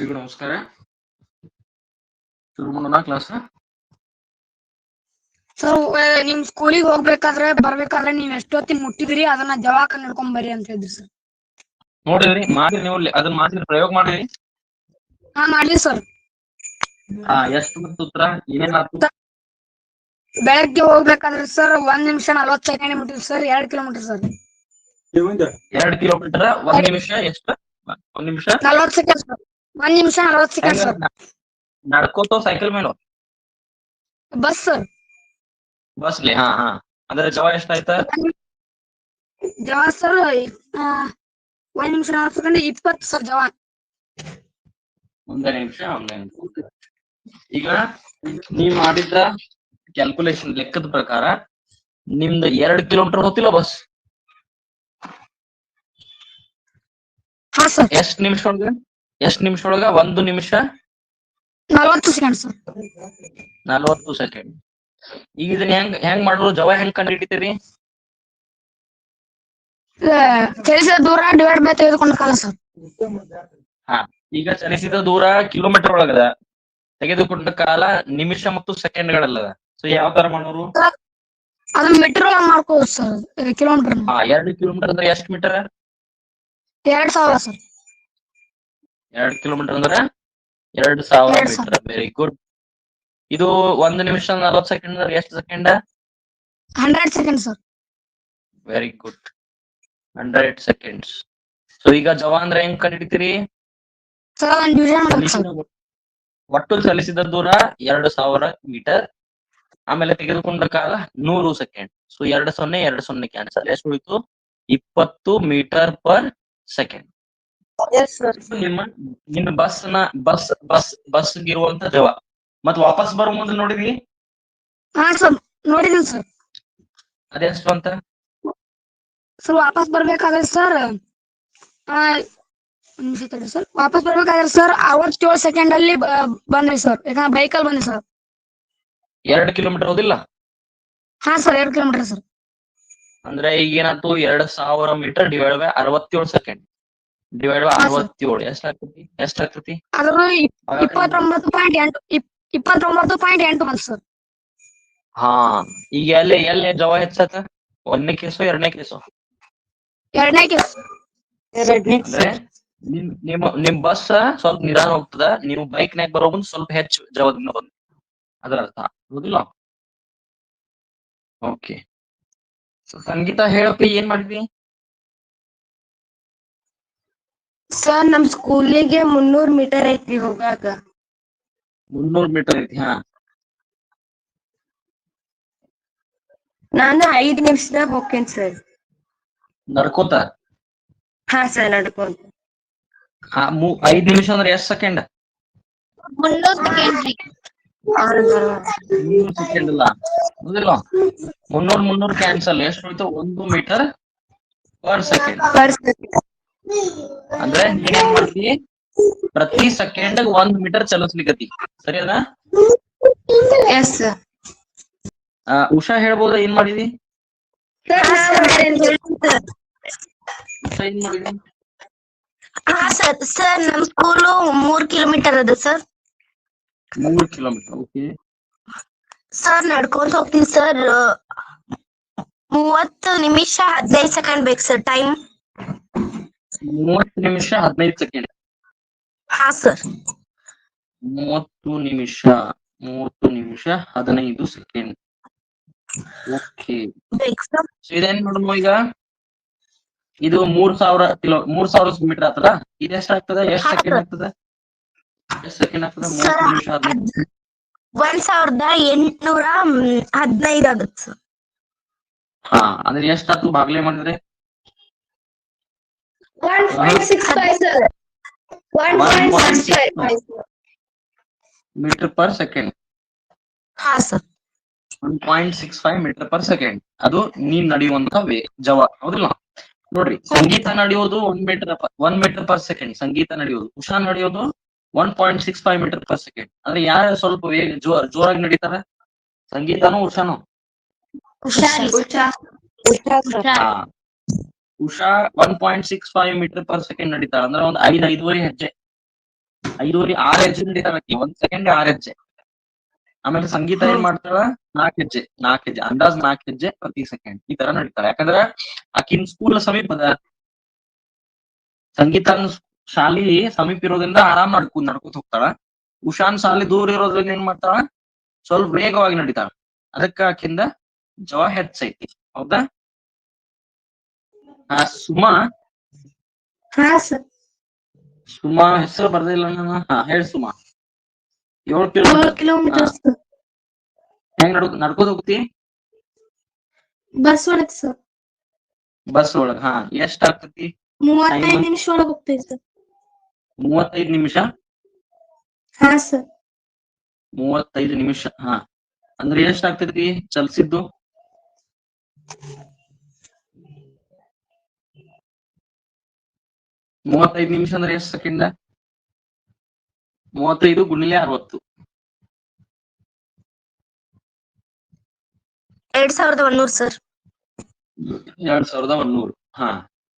ಎಲ್ರಿಗೂ ನಮಸ್ಕಾರ. ಶುರು ಮಾಡೋಣ ಕ್ಲಾಸ್. ಸರ್ ನಿಮ್ ಸ್ಕೂಲಿಗೆ ಹೋಗ್ಬೇಕಾದ್ರೆ ಬರ್ಬೇಕಾದ್ರೆ ನೀವ್ ಎಷ್ಟೊತ್ತಿಗೆ ಮುಟ್ಟಿದ್ರಿ ಅದನ್ನ ಜವಾಕ ನಡ್ಕೊಂಡ್ ಬರ್ರಿ ಅಂತ ಹೇಳಿದ್ರಿ ಸರ್. ನೋಡಿದ್ರಿ ಮಾಡಿ ನೀವು ಅದನ್ನ ಮಾಡಿದ್ರಿ, ಪ್ರಯೋಗ ಮಾಡಿರಿ. ಹಾ ಮಾಡ್ಲಿ ಸರ್. ಎಷ್ಟು ಬಂತು ಉತ್ತರ? ಏನೇನಾಯ್ತು? ಬೆಳಗ್ಗೆ ಹೋಗ್ಬೇಕಾದ್ರೆ ಸರ್ 1 ನಿಮಿಷ 40 ಸೆಕೆಂಡ್ ಮುಟ್ಟಿದ್ರಿ ಸರ್. 2 kilometre sir. 2 ಕಿಲೋಮೀಟರ್ 1 ನಿಮಿಷ ಎಷ್ಟು? 1 ನಿಮಿಷ 40 ಸೆಕೆಂಡ್ ಸರ್. 1 ನಿಮಿಷ 40 ಸೆಕೆಂಡ್ ಸರ್. ನಡ್ಕೋತ ಸೈಕಲ್ ಮೇಲೆ? Bus sir. ಬಸ್ಲಿ. ಅಂದ್ರೆ ಜವ ಎಷ್ಟಾಯ್ತ? ಜವ ಸರ್ 1 ನಿಮಿಷ 40 ಸೆಕೆಂಡ್ 20 ಸರ್ ಜವ. 1 ನಿಮಿಷ. ಈಗ ನೀವ್ ಮಾಡಿದ್ದ ಕ್ಯಾಲ್ಕುಲೇಷನ್ ಲೆಕ್ಕದ ಪ್ರಕಾರ ನಿಮ್ದು 2 ಕಿಲೋಮೀಟರ್ ಹೋಗ್ತಿಲ್ಲ ಬಸ್? ಹಾ ಸರ್. ಎಷ್ಟ್ ನಿಮಿಷ ಒಳಗ? 1 ನಿಮಿಷ 40 ಸೆಕೆಂಡ್ ಸರ್. 40 ಸೆಕೆಂಡ್. ಈಗ ಇದನ್ನ ಹೆಂಗ್ ಮಾಡೋದು? ಜವ ಹೆಂಗ್ ಕಂಡು ಹಿಡಿತೀರಿ? ಚಲಿಸಿದ ದೂರ ಡಿವೈಡ್ ಬೈ ತೆಗೆದುಕೊಂಡ ಕಾಲ ಸರ್. ಈಗ ಚಲಿಸಿದ ದೂರ ಕಿಲೋಮೀಟರ್ ಒಳಗದ, ತೆಗೆದುಕೊಂಡ ಕಾಲ ನಿಮಿಷ ಮತ್ತು ಸೆಕೆಂಡ್ಗಳಲ್ಲದ. ಸೊ ಯಾವ ತರ ಮಾಡೋರು? ಅದನ್ನ ಮೀಟರ್ ಒಳಗೆ ಮಾಡ್ಕೋದು ಸರ್. ಕಿಲೋಮೀಟರ್ 2 ಕಿಲೋಮೀಟರ್ ಅಂದ್ರೆ ಎಷ್ಟು ಮೀಟರ್? 2000 ಸರ್. 2 ಕಿಲೋಮೀಟರ್ ಅಂದ್ರೆ 2000 ಮೀಟರ್. Very good. ಇದು 1 ನಿಮಿಷ 40 ಸೆಕೆಂಡ್ ಅಂದ್ರೆ ಎಷ್ಟು second? 100 second sir. Very good. 100 seconds. So ಈಗ ಜವ ಅಂದ್ರೆ ಹೆಂಗ್ ಕಂಡಿಡ್ತೀರಿ? ಒಟ್ಟು ಚಲಿಸಿದ ದೂರ 2000 ಮೀಟರ್, ಆಮೇಲೆ ತೆಗೆದುಕೊಂಡ ಕಾಲ 100 ಸೆಕೆಂಡ್. So 20 cancel. ಎಷ್ಟು ಉಳಿತು? 20 ಮೀಟರ್ ಪರ್ ಸೆಕೆಂಡ್. ನಿನ್ನ ಬಸ್ ಇರುವಂತ ಜವ. ಮತ್ ವಾಪಸ್ ಬರೋ ಮುಂದೆ ನೋಡಿದ್ವಿ? ಹಾ ಸರ್ ನೋಡಿದೀನಿ ಸರ್. ಅದೆಷ್ಟು ಅಂತ ಸರ್? ವಾಪಸ್ ಬರ್ಬೇಕಾದ್ರೆ ಸರ್ ವಾಪಸ್ ಬರ್ಬೇಕಾದ್ರೆ ಸರ್ 67 ಸೆಕೆಂಡ್ ಅಲ್ಲಿ ಬಂದ್ರಿ ಸರ್. ಯಾಕಂದ್ರೆ ಬೈಕಲ್ಲಿ ಬಂದ್ರಿ ಸರ್. 2 ಕಿಲೋಮೀಟರ್ ಹೋದಿಲ್ಲ? ಹಾ ಸರ್ 2 ಕಿಲೋಮೀಟರ್ ಸರ್. ಅಂದ್ರೆ ಈಗ ಏನಾಯ್ತು? 2000 metre divide by 67 second divide by 67 ಎಷ್ಟಾಗ್ತತಿ? ಅದ್ರ 29.8 ಬಂತು ಸರ್. ಈಗ ಎಲ್ಲಿ ಜವ ಹೆಚ್ಚಾತ? 1ನೇ ಕೇಸು 2ನೇ ಕೇಸು? 2ನೇ ಕೇಸ್. ಅಂದ್ರೆ ನಿಮ್ ಬಸ್ ಸ್ವಲ್ಪ ನಿಧಾನ ಹೋಗ್ತದ, ನೀವು ಬೈಕ್ ನಾಗ ಬರೋ ಮುಂದ್ ಸ್ವಲ್ಪ ಹೆಚ್ಚು ಜವದಿಂದ ಬಂದ, ಅದರ ಅರ್ಥ ಹೌದಿಲ್ಲ? ಓಕೆ. ಸಂಗೀತ ಹೇಳಪ್ಪಿ, ಏನ್ ಮಾಡಿದ್ವಿ? ಸರ್ ನಮ್ ಸ್ಕೂಲಿಗೆ 300 ಮೀಟರ್ ಐತಿ ಹೋಗಾಕ. 300 ಮೀಟರ್ ಐತಿ. ನಾನು 5 ನಿಮಿಷದಾಗ ಹೋಗ್ತೇನೆ ಸರ್. ನಡ್ಕೋತ? ಹಾ ಸರ್ ನಡ್ಕೊಂತ. 5 ನಿಮಿಷ ಅಂದ್ರೆ ಎಷ್ಟು ಸೆಕೆಂಡ್? 300 ಸೆಕೆಂಡ್ ಇಲ್ಲ ಹೌದಿಲ್ಲ? 300 ಕ್ಯಾನ್ಸಲ್. ಎಷ್ಟು ಉಳಿತು? 1 ಮೀಟರ್ ಪರ್ ಸೆಕೆಂಡ್. ಅಂದ್ರೆ ನೀನೇನ್ ಮಾಡ್ತಿ? ಪ್ರತಿ ಸೆಕೆಂಡ್ 1 ಮೀಟರ್ ಚಲಿಸ್ಲಿಕ್ಕತಿ. ಸರಿ ಅದ? Yes sir. ಉಷಾ ಹೇಳ್ಬೋದ? ಏನ್ ಮಾಡಿದಿ? ಸರ್ ನಮ್ ಸ್ಕೂಲು 3 ಕಿಲೋಮೀಟರ್ ಅದ ಸರ್. 3 ಕಿಲೋಮೀಟರ್. ಓಕೆ ಸರ್ ನಡ್ಕೊಂತ ಹೋಗ್ತೀನಿ ಸರ್. 30 ನಿಮಿಷ 15 ಸೆಕೆಂಡ್ ಬೇಕು ಸರ್ ಟೈಮ್. 30 ನಿಮಿಷ 15 ಸೆಕೆಂಡ್. ಹಾ ಸರ್. 30 ನಿಮಿಷ 15 ಸೆಕೆಂಡ್. ಓಕೆ. ಇದೇನ್ ನೋಡುವ ಈಗ? ಇದು 3000 ಮೀಟರ್ ಆಗ್ತದ. ಇದು ಎಷ್ಟಾಗ್ತದ? ಎಷ್ಟು ಸೆಕೆಂಡ್ ಆಗ್ತದ? 30 ನಿಮಿಷ 1815 ಆಗತ್ತೆ ಸರ್. ಅಂದ್ರೆ ಎಷ್ಟಾಗ್ತದ ಬಾಗ್ಲೆ ಮಾಡಿದ್ರೆ? 1.65 ಮೀಟರ್ ಪರ್ ಸೆಕೆಂಡ್. ಹಾ ಸರ್. 1.65 metre per second. ಅದು ನೀನ್ ನಡೆಯುವಂತ ಜವ ಹೌದಿಲ್ಲ? ನೋಡ್ರಿ, ಸಂಗೀತ ನಡೆಯೋದು 1 ಮೀಟರ್ ಪರ್ ಸೆಕೆಂಡ್. ಸಂಗೀತ ನಡೆಯೋದು. ಉಷಾ ನಡೆಯೋದು 1.65 ಮೀಟರ್ ಪರ್ ಸೆಕೆಂಡ್. ಅಂದ್ರೆ ಯಾರು ಸ್ವಲ್ಪ ಜೋರಾಗಿ ನಡೀತಾರ? ಸಂಗೀತನೂ ಉಷಾನು? ಉಷಾ 1.65 ಮೀಟರ್ ಪರ್ ಸೆಕೆಂಡ್ ನಡೀತಾರ. ಅಂದ್ರೆ ಒಂದು 5-5.5 ಹೆಜ್ಜೆ. 5 6 ಹೆಜ್ಜೆ ನಡೀತಾಳ ಆಕಿ, 1 ಸೆಕೆಂಡ್ 6 ಹೆಜ್ಜೆ. ಆಮೇಲೆ ಸಂಗೀತ ಏನ್ ಮಾಡ್ತಾಳ, 4 ಹೆಜ್ಜೆ ಅಂದಾಜ್ 4 ಹೆಜ್ಜೆ ಪ್ರತಿ ಸೆಕೆಂಡ್ ಈ ತರ ನಡೀತಾಳ. ಯಾಕಂದ್ರ ಆಕಿನ್ ಸ್ಕೂಲ್ ಸಮೀಪ ಅದ, ಸಂಗೀತ ಶಾಲಿ ಸಮೀಪ ಇರೋದ್ರಿಂದ ಆರಾಮ್ ನಡ್ಕೋತ ಹೋಗ್ತಾಳ. ಉಷಾನ್ ಶಾಲಿ ದೂರ ಇರೋದ್ರಿಂದ ಏನ್ ಮಾಡ್ತಾಳ, ಸ್ವಲ್ಪ ವೇಗವಾಗಿ ನಡೀತಾಳ. ಅದಕ್ಕ ಆಕಿಂದ ಜವ ಹೆಚ್ಚೈತಿ. ಹೌದಾ? ಸುಮಾ ಹಾ ಸರ್. ಸುಮಾ ಹೆಸರು ಬರ್ದಿಲ್ಲ ನಾನು. ಹೇಳಿ ಸುಮಾ. 7 7 kilometre kilometre sir. ಹೆಂಗ್ ನಡ್ಕೋತ ಹೋಗ್ತಿ? ಬಸ್ ಒಳಗ್ ಸರ್. ಬಸ್ ಒಳಗ್. ಎಷ್ಟ್ ಆಗ್ತತಿ? 35 ನಿಮಿಷ ಒಳಗ್ ಹೋಗ್ತೇವೆ ಸರ್. 35 ನಿಮಿಷ. ಹಾ ಸರ್. 35 ನಿಮಿಷ. ಅಂದ್ರೆ ಎಷ್ಟ್ ಆಗ್ತೈತಿ ಚಲ್ಸಿದ್ದು? 35 ನಿಮಿಷ ಅಂದ್ರೆ ಎಷ್ಟ್ ಸೆಕೆಂಡ್? 35 ಗುಣಿಲೆ 60. 2100 ಸರ್. 2100.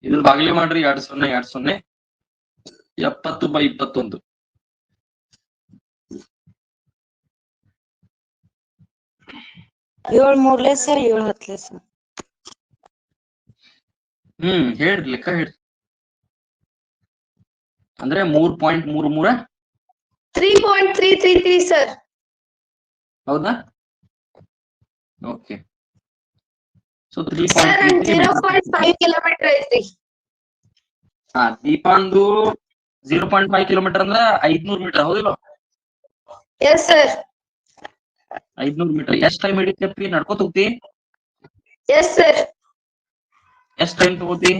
ಇದ್ರ ಬಾಗಿಲಿ ಮಾಡ್ರಿ. 20 20 70/21. 7 3 ಸರ್, 7 10 ಸರ್. ಹೇಳ್ರಿ, ಲೆಕ್ಕ ಹೇಳ್ರಿ. ಅಂದ್ರೆ 3.33. 3.333 ಸರ್. ಹೌದಾ? ಓಕೆ. ಸೊ ಸರ್ 3.33 0.5 ಕಿಲೋಮೀಟರ್ ಐತ್ರಿ. ದೀಪಾಂದು 0.5 ಕಿಲೋಮೀಟರ್ ಅಂದ್ರ 500 ಮೀಟರ್. ಹೌದಿಲ್ಲ? Yes sir. 500 ಮೀಟರ್ ಎಷ್ಟ್ ಟೈಮ್ ಹಿಡಿತಪ್ಪಿ ನಡ್ಕೋತ ಹೋಗ್ತಿ? Yes sir. ಎಷ್ಟ್ ಟೈಮ್ ತಗೋತಿ?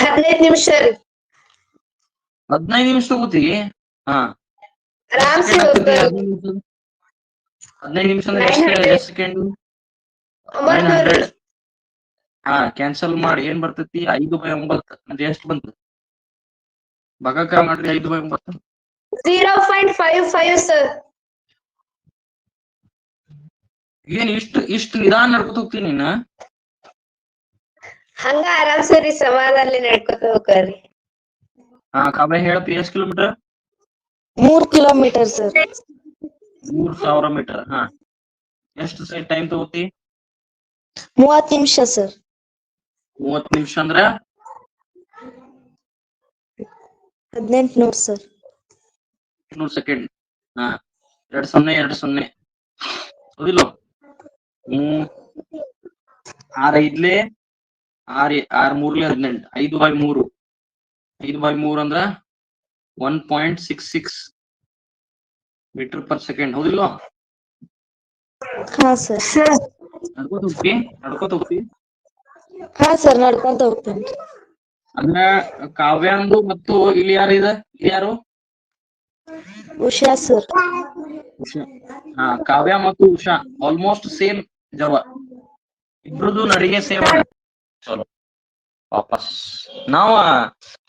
15 ನಿಮಿಷ ರೀ. 15 ನಿಮಿಷ ತಗೋತಿ? ಆರಾಮ್ಸೆ ಹೋಗ್ತಾರೆ. 15 ನಿಮಿಷ ಅಂದ್ರೆ ಎಷ್ಟ್ ಸೆಕೆಂಡ್? 900. ಕ್ಯಾನ್ಸಲ್ ಮಾಡಿ ಏನ್ ಬರ್ತೈತಿ? 5/9 ಅಂದ್ರೆ ಎಷ್ಟ್ ಬಂತು? ಭಾಗಾಕಾರ ಮಾಡ್ರಿ. 5/9 0.55 ಸರ್. ಏನ್ ಇಷ್ಟು ನಿಧಾನ ನಡ್ಕೋತ ಹೋಗ್ತೀನಿ ನೀನ? ಹಂಗ ಆರಾಮ್ಸೆ ರೀ, ಸಮಾಧಾನ ನಡ್ಕೊತ ಹೋಗ್ರಿ. ಕಾವ್ಯ ಹೇಳಪ್ಪಿ, ಎಷ್ಟ್ ಕಿಲೋಮೀಟರ್? 3 kilometre sir. 3000 ಮೀಟರ್. ಎಷ್ಟು ಟೈಮ್ ತಗೋತಿ? 30 ನಿಮಿಷ ಸರ್. 30 ನಿಮಿಷ ಅಂದ್ರ 1800 ಸರ್. 200 ಸೆಕೆಂಡ್. 20 ಹೌದಿಲ್ಲ? 6 5 6 6 3 18. 5/3. 5/3 ಅಂದ್ರ 1.66 ಮೀಟರ್ ಪರ್ ಸೆಕೆಂಡ್. ಹೌದಿಲ್ಲ? ಹಾ ಸರ್. ನಡ್ಕೋತ ಹೋಗ್ತಿ? ಹಾ ಸರ್, ನಡ್ಕೊಂತ ಹೋಗ್ತೇನೆ. ಅಂದ್ರ ಕಾವ್ಯಾಂದು ಮತ್ತು ಇಲ್ಲಿ ಯಾರು? ಉಷಾ ಸರ್. ಉಷಾ. ಕಾವ್ಯ ಮತ್ತು ಉಷಾ ಆಲ್ಮೋಸ್ಟ್ ಸೇಮ್ ಜವ. ಇಬ್ರದು ನಡಿಗೆ ಸೇಮ್ ಅದ. ಚಲೋ, ವಾಪಸ್ ನಾವ್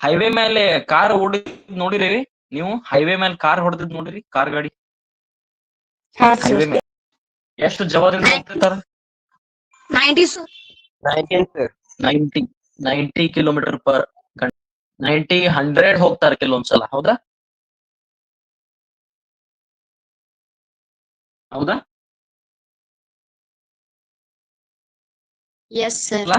ಹೈವೇ ಮೇಲೆ ಕಾರ್ ಓಡಿದ್ ನೋಡಿರಿ ನೀವು? ಹೈವೇ ಮೇಲೆ ಕಾರ್ ಹೊಡೆದ್ ನೋಡಿರಿ? ಕಾರ್ ಗಾಡಿ ಹಾ ಹೈವೇ ಸರ್. ಮೇಲೆ ಎಷ್ಟು ಜವದಿಂದ ಹೋಗ್ತಿರ್ತಾರ? 90 ಸರ್. 90 ಕಿಲೋಮೀಟರ್ ಪರ್ 90 100 ಹೋಗ್ತಾರೆ ಕೆಲವೊಂದ್ಸಲ. ಹೌದಾ? Yes sir.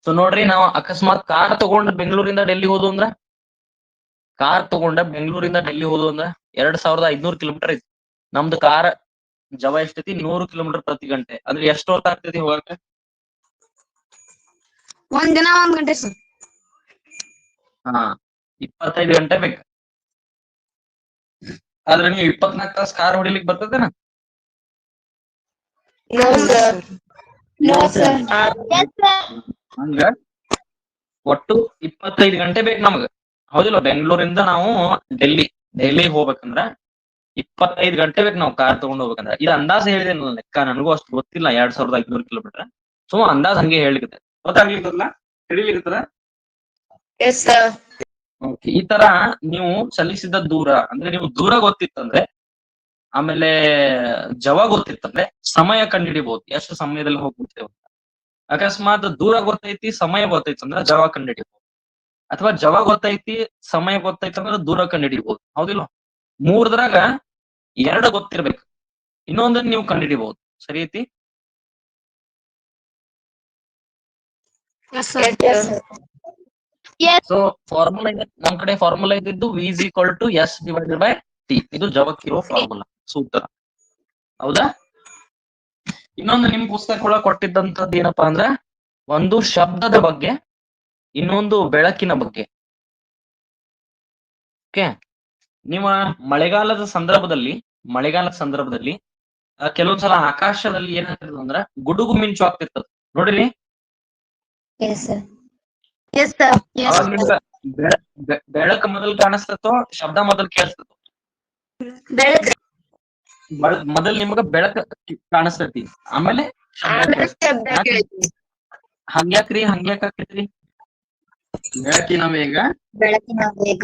ಸೊ ನೋಡ್ರಿ, ನಾವು ಅಕಸ್ಮಾತ್ ಕಾರ್ ತಗೊಂಡ್ ಬೆಂಗಳೂರಿಂದ ಡೆಲ್ಲಿ ಹೋದು ಅಂದ್ರ 2500 ಕಿಲೋಮೀಟರ್ ಐತಿ. ನಮ್ದು ಕಾರ್ ಜವ ಎಷ್ಟೈತಿ? 100 ಕಿಲೋಮೀಟರ್ ಪ್ರತಿ ಗಂಟೆ. ಅಂದ್ರೆ ಎಷ್ಟು ಹೊತ್ತ ಆಗ್ತೈತಿ ಹೋಗಕ್ಕೆ? 1 ದಿನ 1 ಗಂಟೆ ಸರ್. 25 ಗಂಟೆ ಬೇಕು. ಆದ್ರೆ ನೀವು 24 ತಾಸು ಕಾರ್ ಹೊಡಿಲಿಕ್ಕೆ ಬರ್ತದೇನ? No sir. No sir. ಹಂಗ ಒಟ್ಟು 25 ಗಂಟೆ ಬೇಕು ನಮಗ. ಹೌದಿಲ್ಲ? ಬೆಂಗಳೂರಿಂದ ನಾವು ಡೆಲ್ಲಿ ಹೋಗ್ಬೇಕಂದ್ರ 25 ಗಂಟೆ ಬೇಕು ನಾವು ಕಾರ್ ತಗೊಂಡ್ ಹೋಗ್ಬೇಕಂದ್ರ. ಇದು ಅಂದಾಜ್ ಹೇಳಿದೆ ಲೆಕ್ಕ, ನನಗೂ ಅಷ್ಟು ಗೊತ್ತಿಲ್ಲ. 2500 ಕಿಲೋಮೀಟರ್. ಸೊ ಅಂದಾಜ್ ಹಂಗೆ ಹೇಳಿಕತ್ತೆ. ಗೊತ್ತಾಗ್ಲಿಕ್ಕಲ್ಲ? ತಿಳಿಲಿಕ್ಕತ್ತದ? Yes sir. ಓಕೆ. ಈ ತರ ನೀವು ಚಲಿಸಿದ ದೂರ ಅಂದ್ರೆ ನೀವು ದೂರ ಗೊತ್ತಿತ್ತಂದ್ರೆ, ಆಮೇಲೆ ಜವ ಗೊತ್ತಿತ್ತಂದ್ರೆ ಸಮಯ ಕಂಡುಹಿಡಿಬಹುದು, ಎಷ್ಟು ಸಮಯದಲ್ಲಿ ಹೋಗ್ಬಿಡ್ತೇವೆ. ಅಕಸ್ಮಾತ್ ದೂರ ಗೊತ್ತೈತಿ, ಸಮಯ ಗೊತ್ತೈತಿ ಅಂದ್ರ ಜವ ಕಂಡುಹಿಡಿಬಹುದು. ಅಥವಾ ಜವ ಗೊತ್ತೈತಿ ಸಮಯ ಗೊತ್ತೈತಿ ಅಂದ್ರೆ ದೂರ ಕಂಡುಹಿಡಿಬಹುದು. ಹೌದಿಲ್ಲ? ಮೂರದ್ರಾಗ 2 ಗೊತ್ತಿರ್ಬೇಕು, ಇನ್ನೊಂದನ್ನ ನೀವು ಕಂಡುಹಿಡಿಬಹುದು. ಸರಿ ಐತಿ? Yes sir. Yes, sir. So formula ನಮ್ ಕಡೆ ಫಾರ್ಮುಲಾ ಇದ್ದಿದ್ದು V is equal to S divided by T. ಇದು ಜವಕ್ಕಿರೋ ಫಾರ್ಮುಲಾ, ಸೂತ್ರ. ಹೌದಾ? ಇನ್ನೊಂದು ನಿಮ್ ಪುಸ್ತಕ ಒಳಗೆ ಕೊಟ್ಟಿದ್ದಂತದ್ದು ಏನಪ್ಪಾ ಅಂದ್ರ, ಒಂದು ಶಬ್ದದ ಬಗ್ಗೆ, ಇನ್ನೊಂದು ಬೆಳಕಿನ ಬಗ್ಗೆ. ಓಕೆ, ನಿಮ್ಮ ಮಳೆಗಾಲದ ಸಂದರ್ಭದಲ್ಲಿ ಕೆಲವೊಂದ್ಸಲ ಆಕಾಶದಲ್ಲಿ ಏನಾಗ್ತದ ಅಂದ್ರ ಗುಡುಗು ಮಿಂಚು ಆಗ್ತಿರ್ತದ ನೋಡ್ರಿ. Yes, sir. Yes, sir. Yes. ಅವಾಗ ನಿಮ್ಗ ಬೆಳಕು ಮೊದಲು ಕಾಣಿಸ್ತತೋ ಶಬ್ದ ಮೊದಲು ಕೇಳಿಸ್ತತೋ? ಬೆಳಕು. ಮೊದಲ್ ನಿಮ್ಗ ಬೆಳಕ ಕಾಣಿಸ್ತೈತಿ, ಆಮೇಲೆ ಶಬ್ದ ಕೇಳಿಸ್ತೈತಿ. ಶಬ್ದ ಕೇಳ್ತೀವಿ. ಹಂಗ್ಯಾಕ್ ಆಕೈತ್ರಿ? ಬೆಳಕಿನ ವೇಗ ಬೆಳಕಿನ ವೇಗ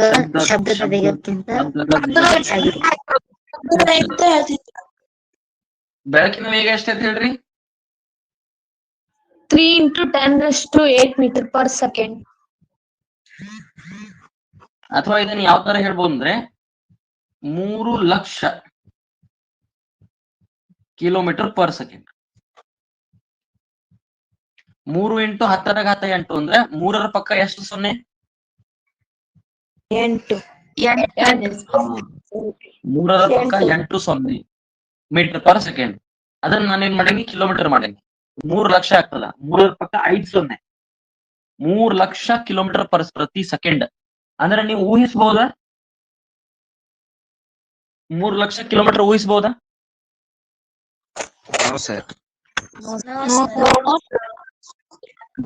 ಶಬ್ದದ ವೇಗಕ್ಕಿಂತ ಬೆಳಕಿನ ವೇಗ ಎಷ್ಟೈತಿ ಹೇಳ್ರಿ? 3 into 10⁸ meter per second. ಅಥವಾ ಇದನ್ನ ಯಾವ ತರ ಹೇಳ್ಬೋದು ಅಂದ್ರೆ 3 lakh kilometre per second. 3 into 10⁸ ಅಂದ್ರೆ 3ರ ಪಕ್ಕ ಎಷ್ಟು 0? 8. 3ರ ಪಕ್ಕ 8 0 ಮೀಟರ್ ಪರ್ ಸೆಕೆಂಡ್. ಅದನ್ನ ನಾನೇನ್ ಮಾಡೀನಿ, ಕಿಲೋಮೀಟರ್ ಮಾಡೀನಿ. 3 ಲಕ್ಷ ಆಗ್ತದ, 3ರ ಪಕ್ಕ 5 0, 3 ಲಕ್ಷ ಕಿಲೋಮೀಟರ್ ಪ್ರತಿ ಸೆಕೆಂಡ್. ಅಂದ್ರೆ ನೀವು ಊಹಿಸಬಹುದಾ? 3 ಲಕ್ಷ ಕಿಲೋಮೀಟರ್ ಊಹಿಸಬಹುದಾ?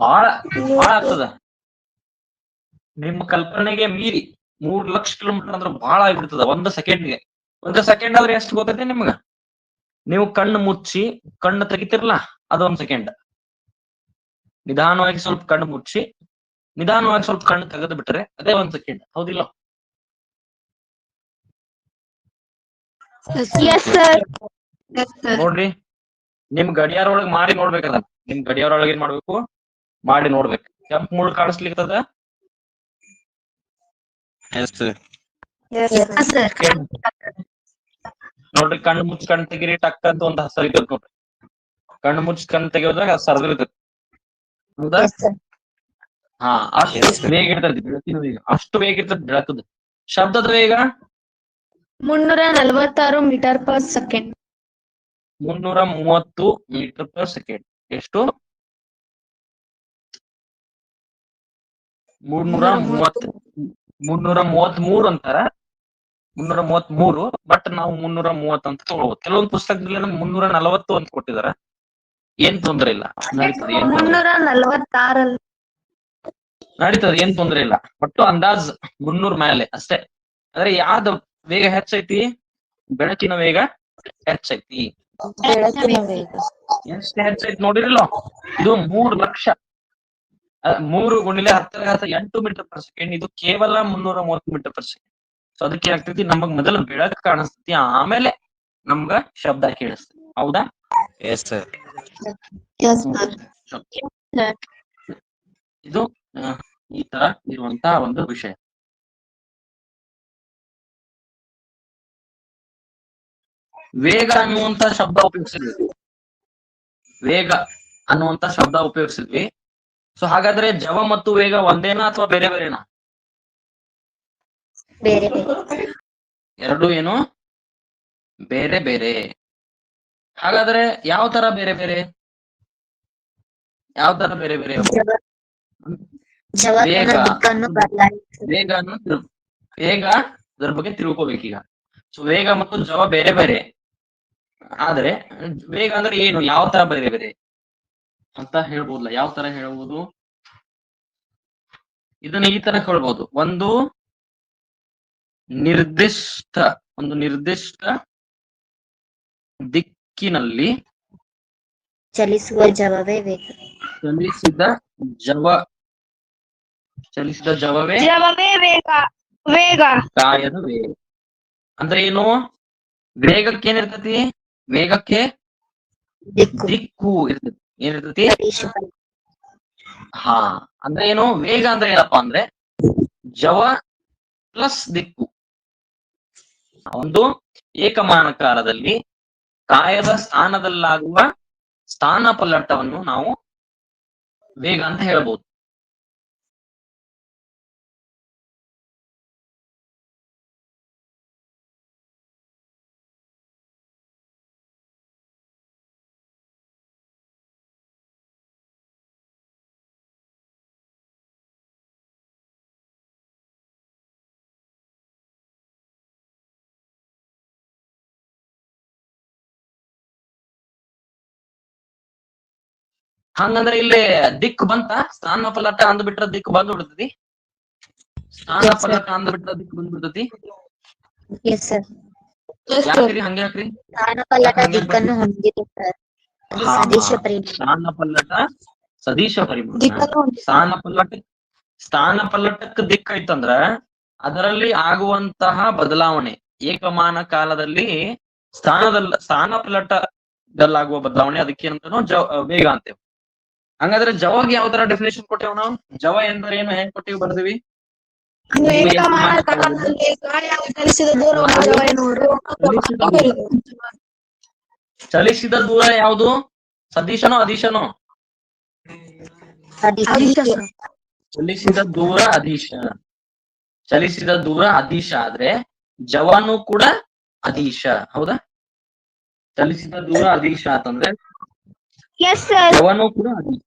ಬಹಳ ಆಗ್ತದ. ನಿಮ್ಮ ಕಲ್ಪನೆಗೆ ಮೀರಿ 3 ಲಕ್ಷ ಕಿಲೋಮೀಟರ್ ಅಂದ್ರೆ ಬಹಳ ಆಗ್ಬಿಡ್ತದ ಒಂದು ಸೆಕೆಂಡ್ಗೆ. ಒಂದು ಸೆಕೆಂಡ್ ಆದ್ರೆ ಎಷ್ಟು ಗೊತ್ತೈತೆ ನಿಮ್ಗ? ನೀವು ಕಣ್ಣು ಮುಚ್ಚಿ ಕಣ್ಣು ತೆಗಿತಿರ್ಲ, ಅದೊಂದ್ ಸೆಕೆಂಡ್. ನಿಧಾನವಾಗಿ ಸ್ವಲ್ಪ ಕಣ್ಣು ಮುಚ್ಚಿ ನಿಧಾನವಾಗಿ ಸ್ವಲ್ಪ ಕಣ್ಣು ತೆಗೆದು ಬಿಟ್ರೆ ಅದೇ 1 ಸೆಕೆಂಡ್. ಹೌದಿಲ್ಲ? Yes, sir. ನೋಡ್ರಿ, ನಿಮ್ ಗಡಿಯಾರ ಒಳಗ್ ಮಾಡಿ ನೋಡ್ಬೇಕದ. ನಿಮ್ ಗಡಿಯಾರ ಒಳಗೆ ಏನ್ ಮಾಡ್ಬೇಕು? ಮಾಡಿ ನೋಡ್ಬೇಕು. ಕೆಂಪ್ ಮುಳ್ಳು ಕಾಣಿಸ್ಲಿಕ್ಕದ? Yes, sir. ನೋಡ್ರಿ, ಕಣ್ಣು ಮುಚ್ಚಿ ಕಣ್ಣು ತೆಗಿರಿ, ಟಕ್ ಅಂತ ಒಂದು ಹಸರ್ ಇರ್ತದ ನೋಡ್ರಿ. ಕಣ್ಣು ಮುಚ್ಚಿ ಕಣ್ಣು ತೆಗಿಯೋದ್ರಾಗ ಸರ್ದಿರ್ತದೆ. ಹೌದಾ? Yes, sir. ಹಾ, ಅಷ್ಟು ವೇಗ ಇರ್ತದೆ ಬೆಳಕಿನ ವೇಗ, ಅಷ್ಟು ವೇಗ ಇರ್ತದೆ ಬೆಳಕದ. ಶಬ್ದದ ವೇಗ 346 meter per second. 330 metre per second. ಎಷ್ಟು? 333 ಅಂತಾರ. 333, ಬಟ್ ನಾವು 330 ಅಂತ ತಗೊಳ್ಬಹುದು. ಕೆಲವೊಂದು ಪುಸ್ತಕದಲ್ಲಿ 340 ಅಂತ ಕೊಟ್ಟಿದಾರ. ಏನ್ ತೊಂದ್ರೆ ಇಲ್ಲ, ನಡೀತದೆ. 346 ನಡೀತದೆ, ಏನ್ ತೊಂದ್ರೆ ಇಲ್ಲ. ಒಟ್ಟು ಅಂದಾಜ್ 300 ಮೇಲೆ ಅಷ್ಟೇ. ಆದ್ರೆ ಯಾವ್ದು ವೇಗ ಹೆಚ್ಚೈತಿ? ಬೆಳಕಿನ ವೇಗ ಹೆಚ್ಚೈತಿ. ಬೆಳಕಿನ ವೇಗ ಎಷ್ಟು ಹೆಚ್ಚೈತಿ ನೋಡಿರಲ್ಲ? ಇದು 3 ಲಕ್ಷ 3 × 10⁸ ಮೀಟರ್ ಪರ್ ಸೆಕೆಂಡ್. ಇದು ಕೇವಲ 330 ಮೀಟರ್ ಪರ್ ಸೆಕೆಂಡ್. ಸೊ ಅದಕ್ಕೆ ಏನಾಗ್ತೈತಿ, ನಮಗ್ ಮೊದಲು ಬೆಳಕು ಕಾಣಿಸ್ತೈತಿ, ಆಮೇಲೆ ನಮ್ಗ ಶಬ್ದ ಕೇಳಿಸ್ತೈತಿ. ಹೌದಾ? Yes, sir. ಇದು ಈ ತರ ಇರುವಂತಹ ಒಂದು ವಿಷಯ. ವೇಗ ಅನ್ನುವಂತ ಶಬ್ದ ಉಪಯೋಗಿಸಿದ್ವಿ. ಸೊ ಹಾಗಾದ್ರೆ ಜವ ಮತ್ತು ವೇಗ ಒಂದೇನಾ ಅಥವಾ ಬೇರೆ ಬೇರೆನಾ? ಬೇರೆ ಎರಡು ಏನು ಬೇರೆ ಬೇರೆ. ಹಾಗಾದ್ರೆ ಯಾವ ತರ ಬೇರೆ ಬೇರೆ? ವೇಗ ಅದ್ರ ಬಗ್ಗೆ ತಿಳ್ಕೊಬೇಕೀಗ. ಸೊ ವೇಗ ಮತ್ತು ಜವ ಬೇರೆ ಬೇರೆ. ಆದ್ರೆ ವೇಗ ಅಂದ್ರೆ ಏನು, ಯಾವ ತರ ಬೇರೆ ಬೇರೆ ಅಂತ ಹೇಳ್ಬೋದಲ್ಲ? ಯಾವ ತರ ಹೇಳ್ಬೋದು? ಇದನ್ನ ಈ ತರ ಹೇಳ್ಬೋದು. ಒಂದು ನಿರ್ದಿಷ್ಟ ದಿಕ್ಕಿನಲ್ಲಿ ಚಲಿಸುವ ಜವವೇ ವೇಗ. ಚಲಿಸಿದ ಜವವೇ ವೇಗ. ಕಾಯದ ವೇಗ. ಅಂದ್ರೆ ಏನು? ವೇಗಕ್ಕೆ ಏನಿರ್ತತಿ? ವೇಗಕ್ಕೆ ದಿಕ್ಕು ಇರ್ತತಿ. ಏನಿರ್ತತಿ? ಹಾ, ಅಂದ್ರೆ ಏನು? ವೇಗ ಅಂದ್ರೆ ಏನಪ್ಪಾ ಅಂದ್ರೆ ಜವ ಪ್ಲಸ್ ದಿಕ್ಕು. ಒಂದು ಏಕಮಾನ ಕಾಲದಲ್ಲಿ ಕಾಯದ ಸ್ಥಾನದಲ್ಲಾಗುವ ಸ್ಥಾನ ಪಲ್ಲಟವನ್ನು ನಾವು ವೇಗ ಅಂತ ಹೇಳ್ಬೋದು. ಹಂಗಂದ್ರೆ ಇಲ್ಲಿ ದಿಕ್ಕು ಬಂತ, ಸ್ಥಾನ ಪಲ್ಲಟ ಅಂದ್ಬಿಟ್ರ ದಿಕ್ಕು ಬಂದ್ ಬಿಡ್ತತಿ. ಸ್ಥಾನ Yes, sir. ಪಲ್ಲಟ ಅಂದ್ಬಿಟ್ರ ದಿಕ್ಕು ಬಂದ್ ಬಿಡ್ತತಿ. Yes sir. ಯಾಕ್ರಿ ಹಂಗ್ಯಾಕ್ರಿ? ಸ್ಥಾನ ಪಲ್ಲಟ ಹಂಗೆ ದಿಕ್ಕನ್ನು ಹೊಂದಿದೆ ಸರ್. ಅದು ಹಾ, ಸದಿಶ ಪರಿಮಾಣ. ಸ್ಥಾನ ಪಲ್ಲಟ ಸದೀಶ ಪರಿಮಾಣ. ದಿಕ್ಕನ್ನು ಹೊಂದಿದೆ. ಸ್ಥಾನ ಪಲ್ಲಟಕ್ಕೆ ದಿಕ್ಕ ಐತಂದ್ರ ಅದರಲ್ಲಿ ಆಗುವಂತಹ ಬದಲಾವಣೆ ಏಕಮಾನ ಕಾಲದಲ್ಲಿ ಸ್ಥಾನ ಪಲ್ಲಟದಲ್ಲಾಗುವ ಬದಲಾವಣೆ ಅದಕ್ಕೇನಂತಾನು ವೇಗ ಅಂತೇವೆ. ಹಂಗಾದ್ರೆ ಜವಗೆ ಯಾವ ತರ ಡೆಫಿನೇಷನ್ ಕೊಟ್ಟೇವ್ ನಾವು? ಜವ ಎಂದರೇನು ಹೆಂಗ್ ಕೊಟ್ಟಿವಿ ಬರ್ದಿವಿ? ಏಕಮಾನ ಕಾಲದಲ್ಲಿ ಗಾಳಿಯಾಗಿ ಚಲಿಸಿದ ದೂರವನ್ನು ಜವ ಎನ್ನುವರು. ಚಲಿಸಿದ ದೂರ ಯಾವುದು? ಸದಿಶನೋ ಅದಿಶನೋ? ಸದಿಶ. ಅದಿಶ ಸರ್. ಚಲಿಸಿದ ದೂರ ಅಧೀಶ. ಚಲಿಸಿದ ದೂರ ಅಧೀಶ ಆದ್ರೆ ಜವನು ಕೂಡ ಅಧೀಶ, ಹೌದಾ? ಚಲಿಸಿದ ದೂರ ಅಧೀಶ ಅಂತಂದ್ರೆ ಎಸ್ ಸರ್. ಜವನು ಕೂಡ ಅಧೀಶ.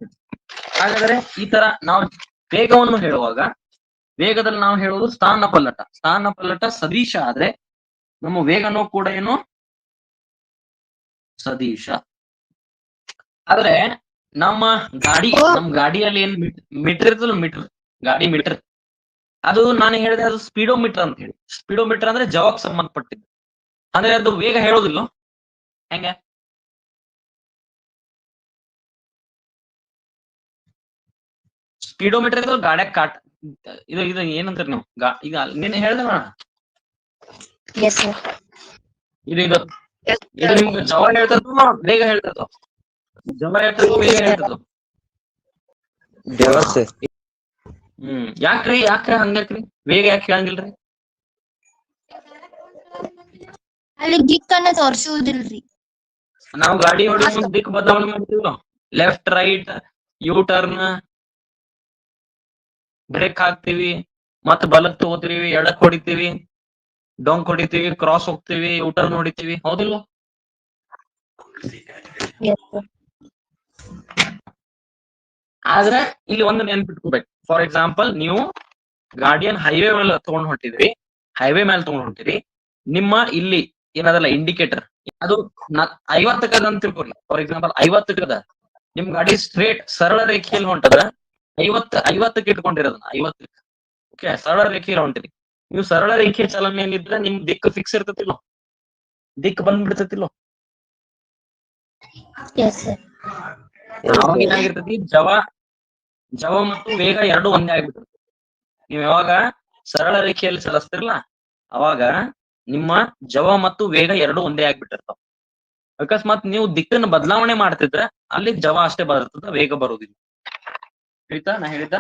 ಹಾಗಾದ್ರೆ ಈ ತರ ನಾವು ವೇಗವನ್ನು ಹೇಳುವಾಗ ವೇಗದಲ್ಲಿ ನಾವು ಹೇಳುವುದು ಸ್ಥಾನ ಪಲ್ಲಟ. ಸ್ಥಾನ ಪಲ್ಲಟ ಸದೀಶ ಆದ್ರೆ ನಮ್ಮ ವೇಗನೂ ಕೂಡ ಏನು? ಸದೀಶ. ಆದ್ರೆ ನಮ್ಮ ಗಾಡಿಯಲ್ಲಿ ಏನ್ ಮೀಟರ್ ಇರ್ತದಲ್ಲ, ಗಾಡಿ ಮೀಟರ್, ಅದು ನಾನು ಹೇಳಿದೆ ಅದು ಸ್ಪೀಡೋಮೀಟರ್ ಅಂತ ಹೇಳಿ. ಸ್ಪೀಡೋಮೀಟರ್ ಅಂದ್ರೆ ಜವಕ್ ಸಂಬಂಧಪಟ್ಟಿದ್ದು, ಅಂದ್ರೆ ಅದು ವೇಗ ಹೇಳೋದಿಲ್ಲ. ಹೆಂಗೆ? ಸ್ಪೀಡೋಮೀಟರ್ ಇದ್ರೆ ಗಾಡ್ಯಾಗ ಕಾಟ ಇದು ಏನಂತೀರಿ ನೀವು? ಈಗ ನೀನ್ ಹೇಳ್ದೆ ನೋಡ, ಎಸ್ ಸರ್. ಇದು ನಿಮ್ಗೆ ಜವ ಹೇಳ್ತದ ವೇಗ ಹೇಳ್ತದ? ಜವ ಹೇಳ್ತದ ವೇಗ ಹೇಳ್ತದ? ಯಾಕ್ರಿ ಹಂಗ್ಯಾಕ್ರಿ? ವೇಗ ಯಾಕೆ ಹೇಳಂಗಿಲ್ರಿ? ಅಲ್ಲಿ ದಿಕ್ಕನ್ನು ತೋರಿಸುವುದಿಲ್ರಿ. ನಾವು ಗಾಡಿ ಹೊಡಿ ದಿಕ್ಕು ಬದಲಾವಣೆ ಮಾಡ್ತೀವಿ. Left right U turn, brake ಹಾಕ್ತಿವಿ, ಮತ್ ಬಲಕ್ ತಗೋತೀವಿ, ಎಡಕ್ ಹೊಡಿತೀವಿ, ಡೊಂಕ್ ಹೊಡಿತೀವಿ, ಕ್ರಾಸ್ ಹೋಗ್ತೀವಿ, ಯೂ ಟರ್ನ್ ಹೊಡಿತೀವಿ, ಹೌದಿಲ್ವ? Yes sir. ಆದ್ರೆ ಇಲ್ಲಿ ಒಂದು ನೆನ್ಪಿಟ್ಕೋಬೇಕು. ಫಾರ್ ಎಕ್ಸಾಂಪಲ್, ನೀವು ಗಾಡಿಯನ್ನ ಹೈವೇ ಮೇಲೆ ತಗೊಂಡ್ ಹೊಂಟಿದ್ರಿ, ನಿಮ್ಮ ಇಲ್ಲಿ ಏನದಲ್ಲ ಇಂಡಿಕೇಟರ್ ಅದು 50 ಅಂತ ತಿಳ್ಕೊರಿ. ಫಾರ್ ಎಕ್ಸಾಂಪಲ್ 50 ನಿಮ್ ಗಾಡಿ ಸ್ಟ್ರೇಟ್ ಸರಳ ರೇಖೆಯಲ್ಲಿ ಹೊಂಟದ, 50 ಇಟ್ಕೊಂಡಿರೋದನ್ನ 50 ಓಕೆ, ಸರಳ ರೇಖೆಯಲ್ಲಿ ಹೊಂಟಿರಿ. ನೀವು ಸರಳ ರೇಖೆ ಚಲನೆಯಲ್ಲಿದ್ರೆ ನಿಮ್ ದಿಕ್ಕು ಫಿಕ್ಸ್ ಇರ್ತತಿಲ್ಲೋ, ದಿಕ್ಕು ಬಂದ್ಬಿಡ್ತತಿಲ್ಲೋ. Yes sir. ಅವಾಗ ಏನಾಗಿರ್ತತಿ? ಜವ ಮತ್ತು ವೇಗ ಎರಡು ಒಂದೇ ಆಗ್ಬಿಟ್ಟಿರ್ತದೆ. ನೀವ್ ಯಾವಾಗ ಸರಳ ರೇಖೆಯಲ್ಲಿ ಚಲಿಸ್ತಿರಲ್ಲ ಅವಾಗ ನಿಮ್ಮ ಜವ ಮತ್ತು ವೇಗ ಎರಡು ಒಂದೇ ಆಗ್ಬಿಟ್ಟಿರ್ತಾವ. ಅಕಸ್ಮಾತ್ ನೀವು ದಿಕ್ಕನ್ನು ಬದಲಾವಣೆ ಮಾಡ್ತಿದ್ರೆ ಅಲ್ಲಿ ಜವ ಅಷ್ಟೇ ಬರ್ತದ, ವೇಗ ಬರುವುದಿಲ್ಲ. ಆಯ್ತಾ ನಾ ಹೇಳಿದ್ದ?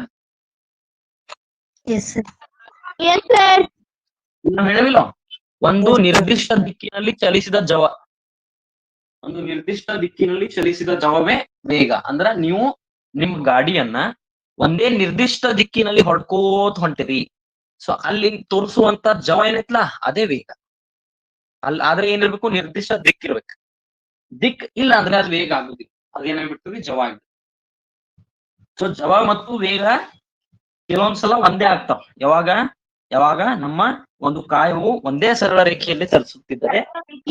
Yes sir. Yes sir. ನಾವು ಹೇಳಿಲ್ಲ, ಒಂದು ನಿರ್ದಿಷ್ಟ ದಿಕ್ಕಿನಲ್ಲಿ ಚಲಿಸಿದ ಜವ, ಒಂದು ನಿರ್ದಿಷ್ಟ ದಿಕ್ಕಿನಲ್ಲಿ ಚಲಿಸಿದ ಜವವೇ ವೇಗ. ಅಂದ್ರ ನೀವು ನಿಮ್ ಗಾಡಿಯನ್ನ ಒಂದೇ ನಿರ್ದಿಷ್ಟ ದಿಕ್ಕಿನಲ್ಲಿ ಹೊಡ್ಕೋತ ಹೊಂಟಿರಿ. ಸೊ ಅಲ್ಲಿ ತೋರಿಸುವಂತ ಜವ ಏನೈತ್ಲಾ ಅದೇ ವೇಗ. ಆದ್ರೆ ಏನಿರ್ಬೇಕು? ನಿರ್ದಿಷ್ಟ ದಿಕ್ ಇರ್ಬೇಕು. ದಿಕ್ ಇಲ್ಲ ಅಂದ್ರೆ ಅದು ವೇಗ ಆಗುದಿಲ್ಲ, ಅದೇನಾಗ್ಬಿಡ್ತದೆ? ಜವ ಆಗ್ಬಿಡ್ತದೆ. ಸೊ ಜವ ಮತ್ತು ವೇಗ ಕೆಲವೊಂದ್ಸಲ ಒಂದೇ ಆಗ್ತಾವ. ಯಾವಾಗ ನಮ್ಮ ಒಂದು ಕಾಯವು ಒಂದೇ ಸರಳ ರೇಖೆಯಲ್ಲಿ ಚಲಿಸುತ್ತಿದ್ದರೆ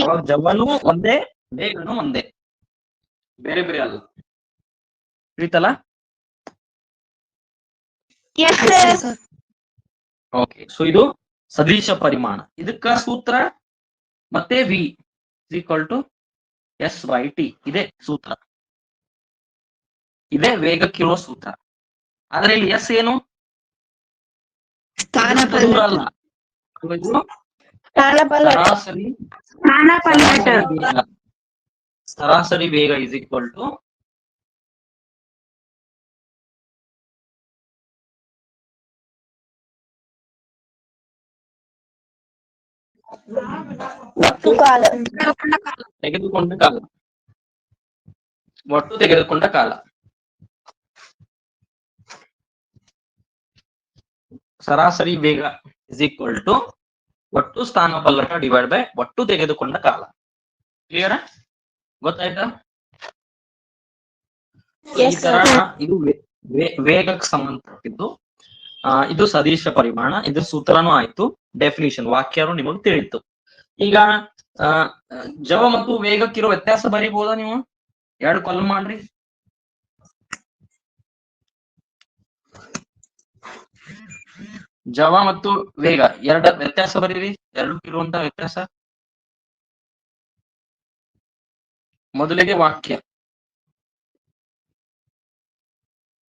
ಅವಾಗ ಜವನು ಒಂದೇ, ವೇಗನು ಒಂದೇ, ಬೇರೆ ಬೇರೆ ಅಲ್ಲ. ತಿಳಿತಲ್ಲ? Yes sir. ಓಕೆ, ಸೊ ಇದು ಸದೀಶ ಪರಿಮಾಣ. ಇದಕ್ಕ ಸೂತ್ರ ಮತ್ತೆ ವಿ = S/T ಇದೇ ಸೂತ್ರ, ಇದೇ ವೇಗಕ್ಕಿರುವ ಸೂತ್ರ. ಆದ್ರೆ ಇಲ್ಲಿ ಎಸ್ ಏನು? ಸ್ಥಾನ ದೂರ ಅಲ್ಲ, ಸರಾಸರಿ ವೇಗ = ಒಟ್ಟು ಕಾಲ. ತೆಗೆದುಕೊಂಡ ಕಾಲ. ತೆಗೆದುಕೊಂಡ ಕಾಲ. ಒಟ್ಟು ತೆಗೆದುಕೊಂಡ ಕಾಲ. ಸರಾಸರಿ ವೇಗ ಇಸ್ ಈಕ್ವಲ್ ಟು ಒಟ್ಟು ಸ್ಥಾನಪಲ್ಲಟ ಡಿವೈಡ್ ಬೈ ಒಟ್ಟು ತೆಗೆದುಕೊಂಡ ಕಾಲ. ಕ್ಲಿಯರ್? ಗೊತ್ತಾಯ್ತಾ? ಈ Yes, ತರ sir. ಇದು ವೇಗಕ್ಕೆ ಸಂಬಂಧಪಟ್ಟಿದ್ದು. ಇದು ಸದಿಶ ಪರಿಮಾಣ. ಇದ್ರ ಸೂತ್ರನೂ ಆಯ್ತು, ಡೆಫಿನಿಷನ್ ವಾಕ್ಯನು ನಿಮಗೆ ತಿಳಿತು. ಈಗ ಜವ ಮತ್ತು ವೇಗಕ್ಕಿರೋ ವ್ಯತ್ಯಾಸ ಬರೀಬಹುದಾ ನೀವು? ಎರಡು ಕಾಲಮ್ ಮಾಡ್ರಿ. ಜವ ಮತ್ತು ವೇಗ ಎರಡ ವ್ಯತ್ಯಾಸ ಬರೀರಿ. ಎರಡಕ್ಕಿರುವಂತ ವ್ಯತ್ಯಾಸ. ಮೊದಲಿಗೆ ವಾಕ್ಯ.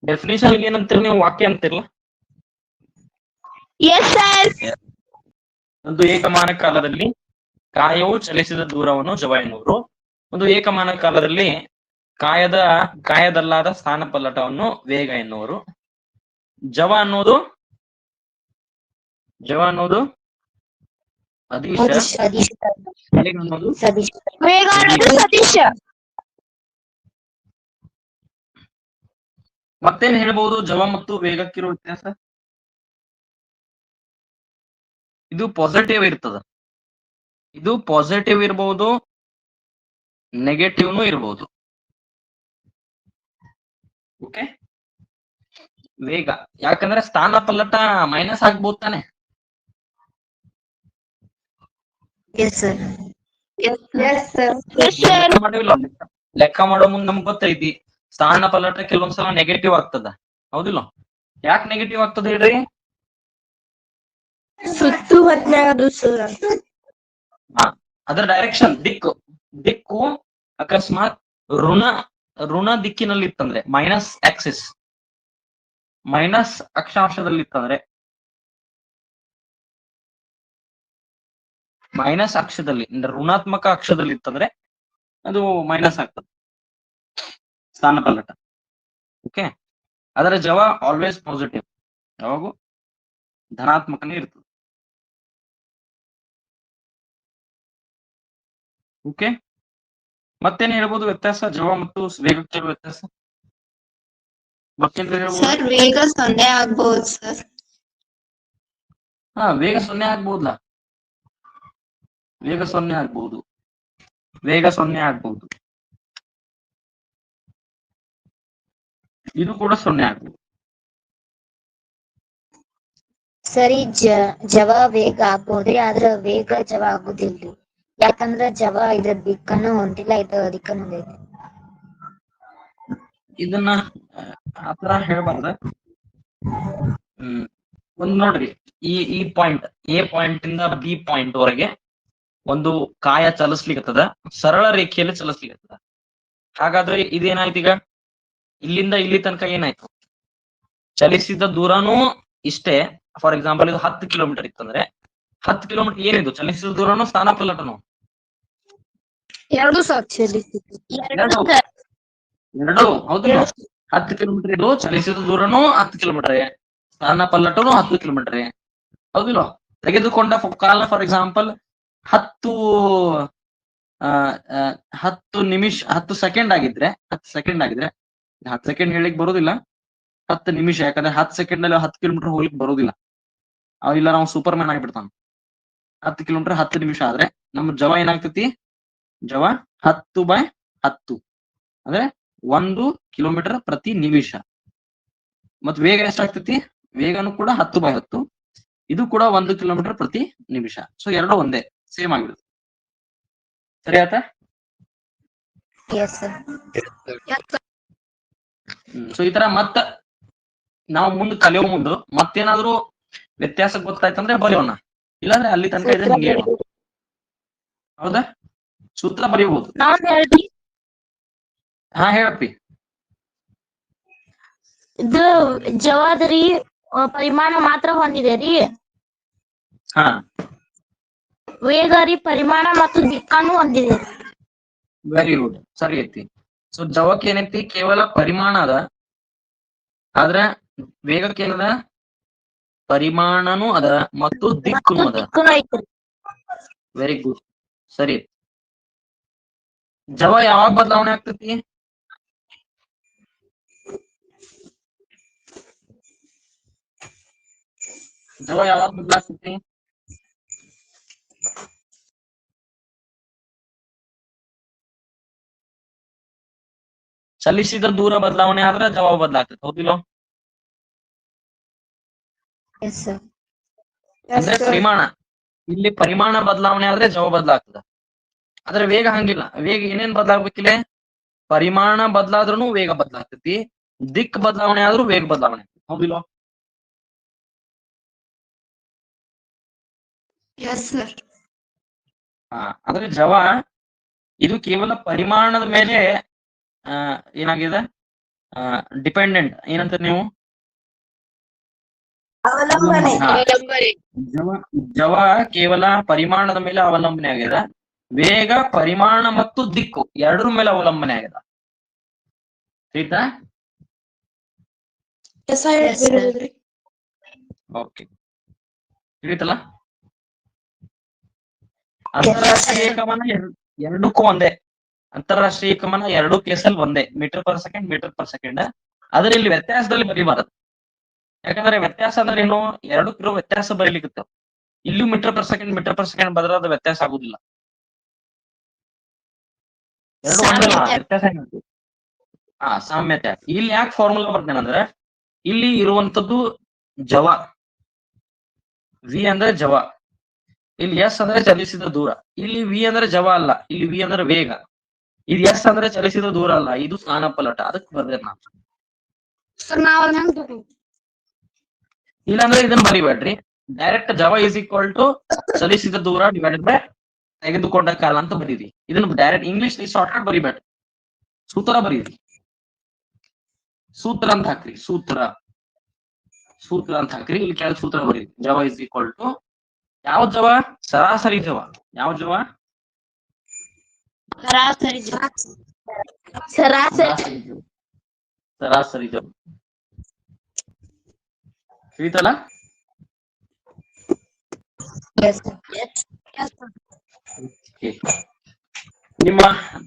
ಡೆಫಿನಿಷನ್ ಏನಂತೀರಿ ನೀವು? ವಾಕ್ಯ ಅಂತಿರಲ್ಲ. Yes, sir. ಒಂದು ಏಕಮಾನ ಕಾಲದಲ್ಲಿ ಕಾಯವು ಚಲಿಸಿದ ದೂರವನ್ನು ಜವ ಎನ್ನುವರು. ಒಂದು ಏಕಮಾನ ಕಾಲದಲ್ಲಿ ಕಾಯದಲ್ಲಾದ ಸ್ಥಾನಪಲ್ಲಟವನ್ನು ವೇಗ ಎನ್ನುವರು. ಜವ ಅನ್ನೋದು ಅದೀಶ, ವೇಗ ಅನ್ನೋದು ವೇಗ ಅನ್ನೋದು ಸತೀಶ. ಮತ್ತೇನ್ ಹೇಳ್ಬಹುದು ಜವ ಮತ್ತು ವೇಗಕ್ಕಿರೋ ವ್ಯತ್ಯಾಸ? ಇದು ಪಾಸಿಟಿವ್ ಇರ್ತದ. ಇದು ಪಾಸಿಟಿವ್ ಇರಬಹುದು, ನೆಗೆಟಿವ್ನು ಇರಬಹುದು. ಓಕೆ. ವೇಗ ಯಾಕಂದ್ರೆ ಸ್ಥಾನ ಪಲ್ಲಟ ಮೈನಸ್ ಆಗ್ಬೋದು ತಾನೆ. Yes, sir. Yes, sir. ಲೆಕ್ಕ ಮಾಡೋ ಮುಂದ್ ನಮ್ಗೆ ಗೊತ್ತೈತಿ ಸ್ಥಾನ ಪಲ್ಲಟ ಕೆಲವೊಂದ್ಸಲ ನೆಗೆಟಿವ್ ಆಗ್ತದ. ಹೌದಿಲ್ಲ? ಯಾಕೆ ನೆಗೆಟಿವ್ ಆಗ್ತದ ಹೇಳ್ರಿ? ಸುತ್ತು ಹೊತ್ನಾಗದು ಸರ್. ಅದರ ಡೈರೆಕ್ಷನ್ ದಿಕ್ಕು ಅಕಸ್ಮಾತ್ ಋಣ ದಿಕ್ಕಿನಲ್ಲಿ ಇತ್ತಂದ್ರೆ ಮೈನಸ್ ಅಕ್ಷಾಂಶದಲ್ಲಿ ಮೈನಸ್ ಅಕ್ಷದಲ್ಲಿ ಋಣಾತ್ಮಕ ಅಕ್ಷದಲ್ಲಿ ಇತ್ತಂದ್ರೆ ಅದು ಮೈನಸ್ ಆಗ್ತದೆ ಸ್ಥಾನ ಪಲ್ಲಟ. ಓಕೆ. ಅದರ ಜವ ಆಲ್ವೇಸ್ ಪಾಸಿಟಿವ್, ಯಾವಾಗೂ ಧನಾತ್ಮಕನೇ ಇರ್ತದೆ. ಓಕೆ. ಮತ್ತೇನ್ ಹೇಳ್ಬೋದು ವ್ಯತ್ಯಾಸ ಜವ ಮತ್ತು ವೇಗಕ್ಕೆ ವ್ಯತ್ಯಾಸ? ಮತ್ತೇನ್ ಹೇಳ್ಬೋದು? ಸರ್ ವೇಗ 0 ಆಗ್ಬಹುದು ಸರ್. ವೇಗ 0 ಆಗ್ಬಹುದಲ್ಲ. ವೇಗ 0 ಆಗ್ಬಹುದು. ಇದು ಕೂಡ 0 ಆಗ್ಬಹುದು. ಸರಿ, ಜವ ವೇಗ ಆಗ್ಬೋದ್ರಿ, ಆದ್ರ ವೇಗ ಜವ ಆಗುದಿಲ್ರಿ. ಯಾಕಂದ್ರ ಜವ ಇದ್ರ ದಿಕ್ಕನ್ನು ಹೊಂದಿಲ್ಲ, ಇದ್ರ ದಿಕ್ಕನ್ನು ಹೊಂದೈತಿ. ಇದನ್ನ ಆತರ ಹೇಳ್ಬಾರ್ದ. ಒಂದ್ ನೋಡ್ರಿ, ಈ ಪಾಯಿಂಟ್ ಎ ಪಾಯಿಂಟ್ ಇಂದ ಬಿ ಪಾಯಿಂಟ್ ವರೆಗೆ ಒಂದು ಕಾಯ ಚಲಿಸ್ಲಿಕ್ಕತ್ತದ, ಸರಳ ರೇಖೆಯಲ್ಲಿ ಚಲಿಸ್ಲಿಕ್ಕತ್ತದ. ಹಾಗಾದ್ರೆ ಇದೇನಾಯ್ತು? ಈಗ ಇಲ್ಲಿಂದ ಇಲ್ಲಿ ತನಕ ಏನಾಯ್ತು? ಚಲಿಸಿದ ದೂರನೂ ಇಷ್ಟೇ. ಫಾರ್ ಎಕ್ಸಾಂಪಲ್ ಇದು 10 ಕಿಲೋಮೀಟರ್ ಇತ್ತಂದ್ರೆ 10 ಕಿಲೋಮೀಟರ್ ಏನಿದು? ಚಲಿಸಿದ ದೂರನು ಸ್ಥಾನ ಪಲ್ಲಟನು ಎರಡು ಸರ್. ಎರಡು ಹೌದಿಲ್ಲ? 10 ಕಿಲೋಮೀಟರ್ ಇದು, ಚಲಿಸಿದ ದೂರನು 10 ಕಿಲೋಮೀಟರ್, ಸ್ಥಾನ ಪಲ್ಲಟನು 10 ಕಿಲೋಮೀಟರ್. ಹೌದಿಲ್ಲ? ತೆಗೆದುಕೊಂಡ ಕಾಲ ಫಾರ್ ಎಕ್ಸಾಂಪಲ್ 10 ನಿಮಿಷ 10 ಸೆಕೆಂಡ್ ಆಗಿದ್ರೆ 10 ಸೆಕೆಂಡ್ ಹೇಳಿಕ್ ಬರೋದಿಲ್ಲ, 10 ನಿಮಿಷ. ಯಾಕಂದ್ರೆ 10 ಸೆಕೆಂಡ್ ಅಲ್ಲಿ 10 ಕಿಲೋಮೀಟರ್ ಹೋಗ್ಲಿಕ್ಕೆ ಬರೋದಿಲ್ಲ. ಇಲ್ಲ ನಾವು ಸೂಪರ್ ಮ್ಯಾನ್ ಆಗಿಬಿಡ್ತಾನ. 10 ಕಿಲೋಮೀಟರ್ 10 ನಿಮಿಷ ಆದ್ರೆ ನಮ್ಮ ಜವ ಏನಾಗ್ತತಿ? ಜವ 10/10 ಅಂದ್ರೆ 1 ಕಿಲೋಮೀಟರ್ ಪ್ರತಿ ನಿಮಿಷ. ಮತ್ ವೇಗ ಎಷ್ಟಾಗ್ತತಿ? ವೇಗನು ಕೂಡ 10/10. ಇದು ಕೂಡ 1 ಕಿಲೋಮೀಟರ್ ಪ್ರತಿ ನಿಮಿಷ. ಸೊ ಎರಡು ಒಂದೇ, ಸೇಮ್ ಆಗಿರುತ್ತೆ. ಸರಿ ಆಯ್ತಾ? ಸೊ ಈ ತರ ಮತ್ತ ನಾವು ಮುಂದೆ ಕಲಿಯೋ ಮುಂದೆ ಮತ್ತೇನಾದ್ರು ವ್ಯತ್ಯಾಸ ಗೊತ್ತಾಯ್ತಂದ್ರೆ ಬರೆಯೋಣ, ಇಲ್ಲಾಂದ್ರೆ ಅಲ್ಲಿ ತನಕ ಇದೆ ಹಿಂಗೆ ಹೇಳೋಣ. ಹೌದಾ? ಸೂತ್ರ ಬರೆಯಬಹುದು. ಹಾ ಹೇಳಪ್ಪಿ. ಇದು ಜವಾದರಿ ಪರಿಮಾಣ ಮಾತ್ರ ಹೊಂದಿದೆ ರೀ. ಹಾ, ವೇಗ ರೀ ಪರಿಮಾಣ ಮತ್ತು ದಿಕ್ಕನ್ನು ಹೊಂದಿದೆ. ವೆರಿ ಗುಡ್, ಸರಿ ಐತಿ. ಸೊ ಜವಕ್ಕೆ ಏನೈತಿ? ಕೇವಲ ಪರಿಮಾಣ ಅದ, ಆದ್ರೆ ವೇಗಕ್ಕೆ ಏನದ? ಪರಿಮಾಣನೂ ಅದ ಮತ್ತು ದಿಕ್ಕುನು ಅದ. Very good. ಸರಿ, ಜವ ಯಾವಾಗ ಬದಲಾವಣೆ ಆಗ್ತೈತಿ? ಜವ ಯಾವಾಗ ಬದಲಾಗ್ತೈತಿ? ಚಲಿಸಿದ ದೂರ ಬದಲಾವಣೆ ಆದ್ರೆ ಜವ ಬದಲಾಗ್ತೈತಿ, ಹೌದಿಲ್ಲ? Yes sir. ಅಂದ್ರೆ ಪರಿಮಾಣ, ಇಲ್ಲಿ ಪರಿಮಾಣ ಬದಲಾವಣೆ ಆದ್ರೆ ಜವ ಬದಲಾಗ್ತದ. ಆದ್ರೆ ವೇಗ ಹಂಗಿಲ್ಲ. ವೇಗ ಏನೇನ್ ಬದಲಾಗ್ಬೇಕಿಲ್ಲ? ಪರಿಮಾಣ ಬದಲಾದ್ರೂ ವೇಗ ಬದಲಾಗ್ತೈತಿ, ದಿಕ್ ಬದಲಾವಣೆ ಆದ್ರೂ ವೇಗ ಬದಲಾವಣೆ ಆಗ್ತೈತಿ, ಹೌದಿಲ್ಲ? Yes sir. ಅಂದ್ರೆ ಜವ ಇದು ಕೇವಲ ಪರಿಮಾಣದ ಮೇಲೆ ಏನಾಗಿದೆ, ಡಿಪೆಂಡೆಂಟ್. ಏನಂತ ನೀವು? ಅವಲಂಬನೆ. ಜವ ಕೇವಲ ಪರಿಮಾಣದ ಮೇಲೆ ಅವಲಂಬನೆ ಆಗಿದೆ. ವೇಗ ಪರಿಮಾಣ ಮತ್ತು ದಿಕ್ಕು ಎರಡರ ಮೇಲೆ ಅವಲಂಬನೆ ಆಗಿದೆ. ಆಯ್ತಾ? ಓಕೆ, ತಿಳಿತಲ್ಲ? ಅಂತಾರಾಷ್ಟ್ರೀಯ ಏಕಮಾನ ಎರಡಕ್ಕೂ ಒಂದೇ. ಅಂತಾರಾಷ್ಟ್ರೀಯ ಏಕಮಾನ ಎರಡು ಕೇಸಲ್ಲಿ ಒಂದೇ, ಮೀಟರ್ ಪರ್ ಸೆಕೆಂಡ್. ಆದ್ರೆ ಇಲ್ಲಿ ವ್ಯತ್ಯಾಸದಲ್ಲಿ ಬರೀಬಾರದು. ಯಾಕಂದ್ರೆ ವ್ಯತ್ಯಾಸ ಅಂದ್ರೆ ಏನು? ಎರಡಕ್ಕಿರೋ ವ್ಯತ್ಯಾಸ ಬರೀಲಿಕ್ಕೆ. ಇಲ್ಲೂ ಮೀಟರ್ ಪರ್ ಸೆಕೆಂಡ್ ಬದ್ರೆ ಅದು ವ್ಯತ್ಯಾಸ ಆಗುದಿಲ್ಲ. ಎರಡು ಒಂದಲ್ಲ, ವ್ಯತ್ಯಾಸ ಏನಾಗುತ್ತೆ? ಸಾಮ್ಯತೆ. ಇಲ್ಲಿ ಯಾಕೆ ಫಾರ್ಮುಲಾ ಬರ್ತೇನಂದ್ರೆ, ಇಲ್ಲಿ ಇರುವಂತದ್ದು ಜವ, ವಿ ಅಂದ್ರೆ ಜವ, ಇಲ್ಲಿ ಎಸ್ ಅಂದ್ರೆ ಚಲಿಸಿದ ದೂರ. ಇಲ್ಲಿ ವಿ ಅಂದ್ರೆ ಜವ ಅಲ್ಲ, ಇಲ್ಲಿ ವಿ ಅಂದ್ರೆ ವೇಗ. ಇದು ಎಸ್ ಅಂದ್ರೆ ಚಲಿಸಿದ ದೂರ ಅಲ್ಲ, ಇದು ಸ್ಥಾನಪಲ್ಲಟ. ಅದಕ್ಕೆ ಬರ್ದೇನೆ ನಾನು. ಇಲ್ಲಾಂದ್ರೆ ಇದನ್ನ ಬರಿಬೇಡ್ರಿ, ಡೈರೆಕ್ಟ್ ಜವ ಇಸ್ ಈಕ್ವಲ್ ಟು ಚಲಿಸಿದ ದೂರ ಡಿವೈಡೆಡ್ ಬೈ ತೆಗೆದುಕೊಂಡ ಕಾಲ ಅಂತ ಬರೀರಿ. ಇದನ್ನ ಡೈರೆಕ್ಟ್ ಇಂಗ್ಲಿಷ್ ಶಾರ್ಟ್ ಕಟ್ ಬರಿಬೇಡ್ರಿ, ಸೂತ್ರ ಬರೀರಿ. ಸೂತ್ರ ಅಂತ ಹಾಕ್ರಿ, ಸೂತ್ರ ಅಂತ ಹಾಕ್ರಿ. ಇಲ್ಲಿ ಕೆಳಗೆ ಸೂತ್ರ ಬರೀರಿ. ಜವ ಇಸ್ ಈಕ್ವಲ್ ಟು ಯಾವ ಜವ? ಸರಾಸರಿ ಜವ. ಯಾವ ಜವ? ಸರಾಸರಿ ಜವ. ತಿಳಿತಲ್ಲ? ನಿಮ್ಮ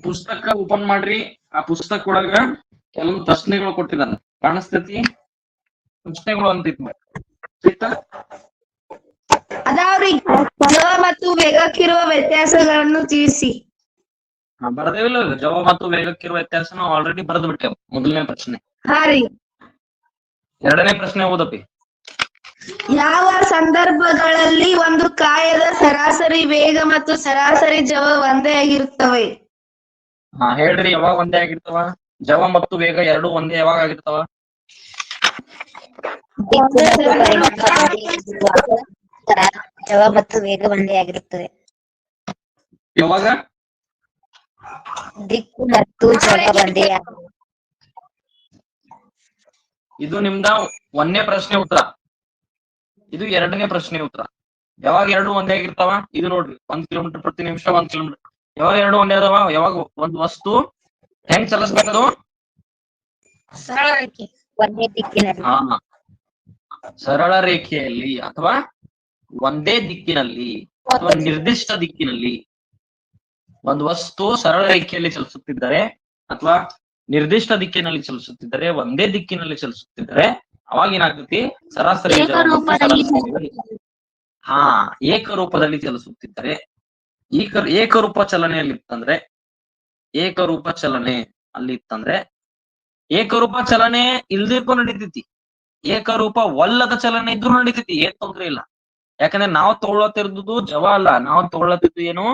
ಪುಸ್ತಕ ಓಪನ್ ಮಾಡ್ರಿ. ಆ ಪುಸ್ತಕ ಒಳಗ ಕೆಲವೊಂದು ಪ್ರಶ್ನೆಗಳು ಕೊಟ್ಟಿದ್ದಾನೆ, ಕಾಣಿಸ್ತೈತಿ? ಪ್ರಶ್ನೆಗಳು ಅಂತ ಅದಾವ್ರಿ. ಜವ ಮತ್ತು ವೇಗಕ್ಕಿರುವ ವ್ಯತ್ಯಾಸಗಳನ್ನು ತಿಳಿಸಿ. ಬರ್ದೇವಿಲ್ಲ? ಜವ ಮತ್ತು ವೇಗಕ್ಕಿರುವ ವ್ಯತ್ಯಾಸ ನಾವು ಆಲ್ರೆಡಿ ಬರೆದು ಬಿಟ್ಟೆವು. ಮೊದಲನೇ ಪ್ರಶ್ನೆ. ಎರಡನೇ ಪ್ರಶ್ನೆ ಓದಪ್ಪಿ. ಯಾವ ಸಂದರ್ಭಗಳಲ್ಲಿ ಒಂದು ಕಾಯದ ಸರಾಸರಿ ವೇಗ ಮತ್ತು ಸರಾಸರಿ ಜವ ಒಂದೇ ಆಗಿರುತ್ತವೆ? ಹೇಳ್ರಿ, ಯಾವಾಗ ಒಂದೇ ಆಗಿರ್ತಾವ? ಜವ ಮತ್ತು ವೇಗ ಎರಡು ಒಂದೇ ಯಾವಾಗ ಆಗಿರ್ತಾವ? ಜವ ಮತ್ತು ವೇಗ ಒಂದೇ ಆಗಿರುತ್ತದೆ. ಯಾವಾಗ? ದಿಕ್ಕು ಮತ್ತು ಜವ ಒಂದೇ. ಇದು ನಿಮ್ದ ಒಂದನೇ ಪ್ರಶ್ನೆ ಉತ್ತರ. ಇದು ಎರಡನೇ ಪ್ರಶ್ನೆ ಉತ್ತರ. ಯಾವಾಗ ಎರಡು ಒಂದೇ ಆಗಿರ್ತಾವ? ಇದು ನೋಡ್ರಿ, 1 ಕಿಲೋಮೀಟರ್ ಪ್ರತಿ ನಿಮಿಷ, 1 ಕಿಲೋಮೀಟರ್. ಯಾವಾಗ ಎರಡು ಒಂದೇ ಅದಾವ? ಯಾವಾಗ ಒಂದು ವಸ್ತು ಹೆಂಗ್ ಚಲಿಸ್ಬೇಕದು? ಒಂದೇ ದಿಕ್ಕಿನಲ್ಲಿ. ಸರಳ ರೇಖೆಯಲ್ಲಿ ಅಥವಾ ಒಂದೇ ದಿಕ್ಕಿನಲ್ಲಿ ಅಥವಾ ನಿರ್ದಿಷ್ಟ ದಿಕ್ಕಿನಲ್ಲಿ. ಒಂದು ವಸ್ತು ಸರಳ ರೇಖೆಯಲ್ಲಿ ಚಲಿಸುತ್ತಿದ್ದರೆ ಅಥವಾ ನಿರ್ದಿಷ್ಟ ದಿಕ್ಕಿನಲ್ಲಿ ಚಲಿಸುತ್ತಿದ್ದರೆ, ಒಂದೇ ದಿಕ್ಕಿನಲ್ಲಿ ಚಲಿಸುತ್ತಿದ್ದರೆ ಅವಾಗ ಏನಾಗ್ತೈತಿ? ಸರಾಸರಿ ಏಕರೂಪದಲ್ಲಿ ಚಲಿಸುತ್ತಿದ್ದರೆ. ಏಕರೂಪ ಚಲನೆಯಲ್ಲಿ ಇತ್ತಂದ್ರೆ, ಏಕರೂಪ ಚಲನೆ ಅಲ್ಲಿ ಇತ್ತಂದ್ರೆ, ಏಕರೂಪ ಚಲನೆ ಇಲ್ದಿರ್ಕೊ ನಡೀತೈತಿ. ಏಕರೂಪ ವಲ್ಲದ ಚಲನೆ ಇದ್ರು ನಡೀತೈತಿ, ಏನ್ ತೊಂದ್ರೆ ಇಲ್ಲ. ಯಾಕಂದ್ರೆ ನಾವು ತಗೊಳತಿರ್ದು ಜವ ಅಲ್ಲ, ನಾವು ತಗೊಳತಿದ್ದು ಏನು?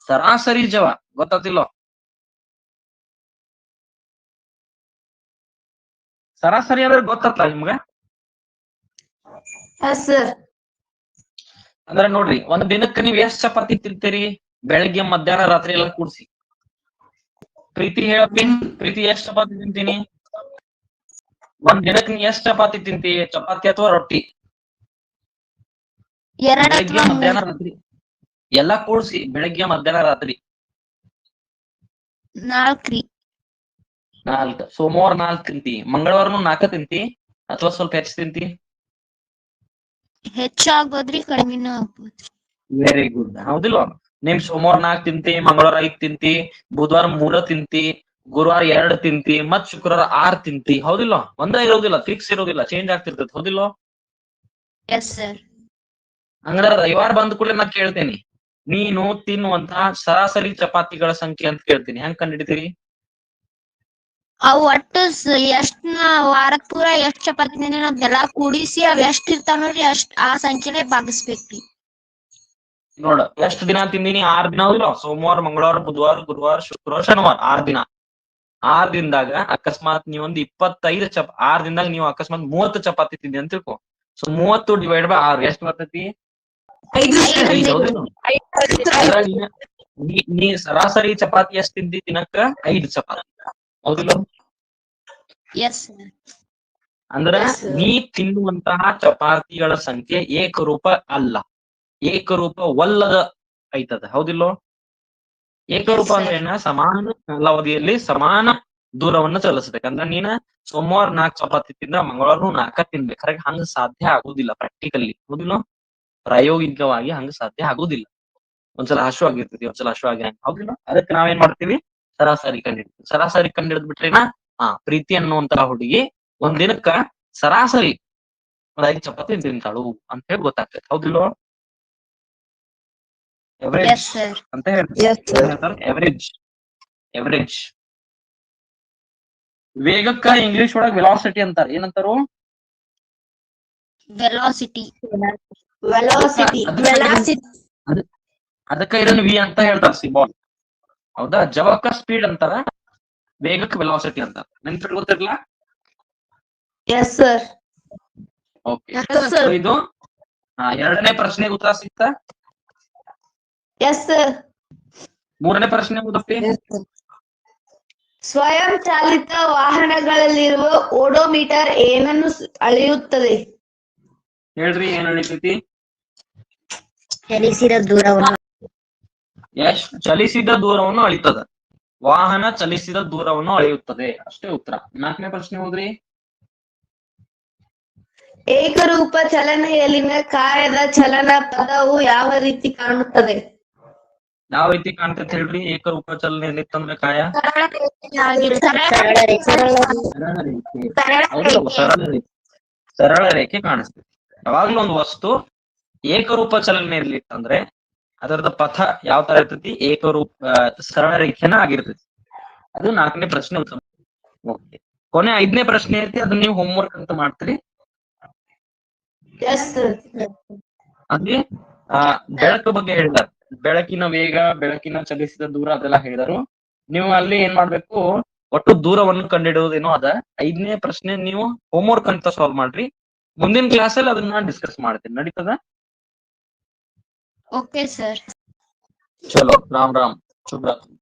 ಸರಾಸರಿ ಜವ. ಗೊತ್ತಾತಿಲ್ಲೋ? ಸರಾಸರಿ ಅಂದ್ರೆ ಗೊತ್ತಲ್ಲ ನಿಮ್ಗ? ಅಂದ್ರೆ ನೋಡ್ರಿ, ಒಂದ್ ದಿನಕ್ಕೆ ನೀವ್ ಎಷ್ಟ್ ಚಪಾತಿ ತಿಂತೀರಿ? ಬೆಳಗ್ಗೆ, ಮಧ್ಯಾಹ್ನ, ರಾತ್ರಿ ಎಲ್ಲ ಕೂಡ್ಸಿ. ಪ್ರೀತಿ ಹೇಳಪ್ಪಿ, ಪ್ರೀತಿ ಎಷ್ಟ್ ಚಪಾತಿ ತಿಂತೀನಿ? ಒಂದ್ ದಿನಕ್ಕೆ ನೀ ಎಷ್ಟ್ ಚಪಾತಿ ತಿಂತಿ? ಚಪಾತಿ ಅಥವಾ ರೊಟ್ಟಿ? ಬೆಳಗ್ಗೆ, ಮಧ್ಯಾಹ್ನ, ರಾತ್ರಿ ಎಲ್ಲಾ ಕೂಡ್ಸಿ. ಬೆಳಗ್ಗೆ, ಮಧ್ಯಾಹ್ನ, ರಾತ್ರಿ 4. ಸೋಮವಾರ 4 ತಿಂತಿ, ಮಂಗಳವಾರನು 4 ತಿಂತಿ ಅಥವಾ ಸ್ವಲ್ಪ ಹೆಚ್ಚು ತಿಂತಿ? ಹೆಚ್ಚಾಗ್ಬೋದ್ರಿ, ಕಡಿಮೆನೂ ಆಗ್ಬೋದು. ವೆರಿ ಗುಡ್, ಹೌದಿಲ್ವಾ? ನಿಮ್ ಸೋಮವಾರ 4 ತಿಂತಿ, ಮಂಗಳವಾರ 5 ತಿಂತಿ, ಬುಧವಾರ 3 ತಿಂತಿ, ಗುರುವಾರ 2 ತಿಂತಿ, ಮತ್ ಶುಕ್ರವಾರ 6 ತಿಂತಿ. ಹೌದಿಲ್ಲ? ಒಂದೇ ಇರೋದಿಲ್ಲ, ಫಿಕ್ಸ್ ಇರೋದಿಲ್ಲ, ಚೇಂಜ್ ಆಗ್ತಿರ್ತೈತಿ. ಹೌದಿಲ್ಲ? Yes sir. ಹಂಗಾರ ರವಿವಾರ ಬಂದ ಕೂಡಲೇ ನಾ ಕೇಳ್ತೇನಿ, ನೀನು ತಿನ್ನುವಂತಹ ಸರಾಸರಿ ಚಪಾತಿಗಳ ಸಂಖ್ಯೆ ಅಂತ ಕೇಳ್ತೀನಿ. ಹೆಂಗ್ ಕಂಡಿಡ್ತೀರಿ? ಅವು ಒಟ್ಟು ಎಷ್ಟ್ ವಾರದ್ ಪೂರ ಎಷ್ಟ್ ಚಪಾತಿ ತಿಂದಿನಿ ಅದೆಲ್ಲಾ ಕೂಡಿಸಿ ಅವ್ ಎಷ್ಟ್ ಇರ್ತಾವ ನೋಡ್ರಿ ಅಷ್ಟ್ ಆ ಸಂಖ್ಯೆನೆ ಭಾಗಿಸ್ಬೇಕ್ರಿ. ನೋಡ, ಎಷ್ಟ್ ದಿನ ತಿಂದಿನಿ? 6 ದಿನ. ಹೌದಿಲ್ಲ? ಸೋಮವಾರ, ಮಂಗಳವಾರ, ಬುಧವಾರ, ಗುರುವಾರ, ಶುಕ್ರವಾರ, ಶನಿವಾರ 6 ದಿನ. 6 ದಿನದಾಗ ಅಕಸ್ಮಾತ್ ನೀವೊಂದು 25 6 ದಿನದಾಗ ನೀವು ಅಕಸ್ಮಾತ್ 30 ಚಪಾತಿ ತಿಂದಿ ಅಂತ ತಿಳ್ಕೊ. ಸೊ 30 ಡಿವೈಡ್ ಬೈ 6 ಎಷ್ಟ್ ಬರ್ತೈತಿ? 5. ನೀ ಸರಾಸರಿ ಚಪಾತಿ ಎಷ್ಟ್ ತಿಂದಿ ದಿನಕ್ಕ? 5 ಚಪಾತಿ. ಹೌದಿಲ್ಲ? Yes sir. ಅಂದ್ರ ನೀ ತಿನ್ನುವಂತಹ ಚಪಾತಿಗಳ ಸಂಖ್ಯೆ ಏಕರೂಪ ಅಲ್ಲ, ಏಕರೂಪವಲ್ಲದ ಐತದ. ಹೌದಿಲ್ಲೋ? ಏಕರೂಪ ಅಂದ್ರೆ ಏನ? ಸಮಾನ ಕಾಲಾವಧಿಯಲ್ಲಿ ಸಮಾನ ದೂರವನ್ನು ಚಲಿಸ್ಬೇಕಂದ್ರ ನೀನ ಸೋಮವಾರ 4 ಚಪಾತಿ ತಿಂದ್ರ ಮಂಗಳವಾರ 4 ತಿನ್ಬೇಕು. ಕರೆಕ್ಟ್? ಹಂಗ ಸಾಧ್ಯ ಆಗುದಿಲ್ಲ ಪ್ರಾಕ್ಟಿಕಲಿ. ಹೌದಿಲ್ಲ? ಪ್ರಾಯೋಗಿಕವಾಗಿ ಹಂಗ ಸಾಧ್ಯ ಆಗುದಿಲ್ಲ. ಒಂದ್ಸಲ ಹಶ್ವಾಗಿರ್ತೈತಿ, ಒಂದ್ಸಲ ಹಶ್ವಾಗಿ. ಹೌದಿಲ್ಲ? ಅದಕ್ಕೆ ನಾವೇನ್ ಮಾಡ್ತೀವಿ? ಸರಾಸರಿ ಕಂಡಿಡ್ತೀವಿ. ಸರಾಸರಿ ಕಂಡಿಡ್ದ್ ಬಿಟ್ರೇನ ಪ್ರೀತಿ ಅನ್ನುವಂತಹ ಹುಡುಗಿ ಒಂದಿನಕ್ಕ ಸರಾಸರಿ 5 ಚಪಾತಿ ತಿಂತಾಳು ಅಂತ ಹೇಳಿ ಗೊತ್ತಾಗ್ತೈತಿ. ಹೌದಿಲ್ವ? ಎವರೇಜ್ ಅಂತ ಹೇಳ್ತಾರೆ. ಎವರೇಜ್. ವೇಗಕ್ಕ ಇಂಗ್ಲಿಷ್ ಒಳಗ್ ವೆಲಾಸಿಟಿ ಅಂತಾರ. ಏನಂತಾರು? ವೆಲಾಸಿಟಿ. ಅದಕ್ಕ ಇದನ್ನ ವಿ ಅಂತ ಹೇಳ್ತಾರ, ಸಿಂಬಾಲ್. ಹೌದಾ? ಜವಕ್ಕ ಸ್ಪೀಡ್ ಅಂತಾರ, ವೇಗಕ್ಕೆ ವೆಲಾಸಿಟಿ ಅಂತಾರ. ನೆನ್ಪಿಟ್ ಗೊತ್ತಿರ್ಲ? Yes sir. ಓಕೆ. ಇದು 2ನೇ ಪ್ರಶ್ನೆಗೆ ಉತ್ತರ ಸಿಗ್ತಾ? Yes sir. 3ನೇ ಪ್ರಶ್ನೆ ಓದಪ್ಪಿ. ಸ್ವಯಂ ಚಾಲಿತ ವಾಹನಗಳಲ್ಲಿರುವ ಓಡೋಮೀಟರ್ ಏನನ್ನು ಅಳೆಯುತ್ತದೆ? ಹೇಳ್ರಿ, ಏನ್ ಅಳಿತೈತಿ? ಚಲಿಸಿದ ದೂರವನ್ನು. ಚಲಿಸಿದ ದೂರವನ್ನು ಅಳಿತದ. ವಾಹನ ಚಲಿಸಿದ ದೂರವನ್ನು ಅಳೆಯುತ್ತದೆ. ಅಷ್ಟೇ ಉತ್ತರ. 4ನೇ ಪ್ರಶ್ನೆ ಹೋದ್ರಿ. ಏಕರೂಪ ಚಲನೆಯಲ್ಲಿನ ಕಾರ್ಯದ ಚಲನ ಪದವು ಯಾವ ರೀತಿ ಕಾಣುತ್ತದೆ? ಯಾವ ರೀತಿ ಕಾಣ್ತೈತೆ ಹೇಳ್ರಿ? ಏಕರೂಪ ಚಲನೆಯಲ್ಲಿ ಇತ್ತಂದ್ರೆ ಕಾಯ ಸರಳ ರೇಖೆ ಕಾಣಿಸ್ತೈತಿ. ಯಾವಾಗ್ಲೂ ಒಂದು ವಸ್ತು ಏಕರೂಪ ಚಲನೆಯಲ್ಲಿ ಇತ್ತಂದ್ರೆ ಅದರದ ಪಥ ಯಾವ ತರ ಇರ್ತೈತಿ? ಏಕರೂಪ ಸರಳ ರೇಖೆನ ಆಗಿರ್ತೈತಿ. ಅದು 4ನೇ ಪ್ರಶ್ನೆ ಉತ್ತರ. ಓಕೆ. ಕೊನೆ 5ನೇ ಪ್ರಶ್ನೆ ಐತಿ, ಅದನ್ನ ನೀವು ಹೋಮ್ವರ್ಕ್ ಅಂತ ಮಾಡ್ತೀರಿ. ಅಲ್ಲಿ ಬೆಳಕು ಬಗ್ಗೆ ಹೇಳಿದಾರೆ. ಬೆಳಕಿನ ವೇಗ, ಬೆಳಕಿನ ಚಲಿಸಿದ ದೂರ ಅದೆಲ್ಲ ಹೇಳಿದರು. ನೀವು ಅಲ್ಲಿ ಏನ್ ಮಾಡ್ಬೇಕು? ಒಟ್ಟು ದೂರವನ್ನು ಕಂಡುಹಿಡಿಯೋದೇನೋ ಅದ. 5ನೇ ಪ್ರಶ್ನೆ ನೀವು ಹೋಮ್ವರ್ಕ್ ಅಂತ ಸಾಲ್ವ್ ಮಾಡ್ರಿ. ಮುಂದಿನ ಕ್ಲಾಸ್ ಅಲ್ಲಿ ಅದನ್ನ ಡಿಸ್ಕಸ್ ಮಾಡ್ತೀನಿ. ನಡೀತದ? Okay sir. ಚಲೋ. ರಾಮ್ ರಾಮ್. ಶುಭ ರಾತ್ರಿ.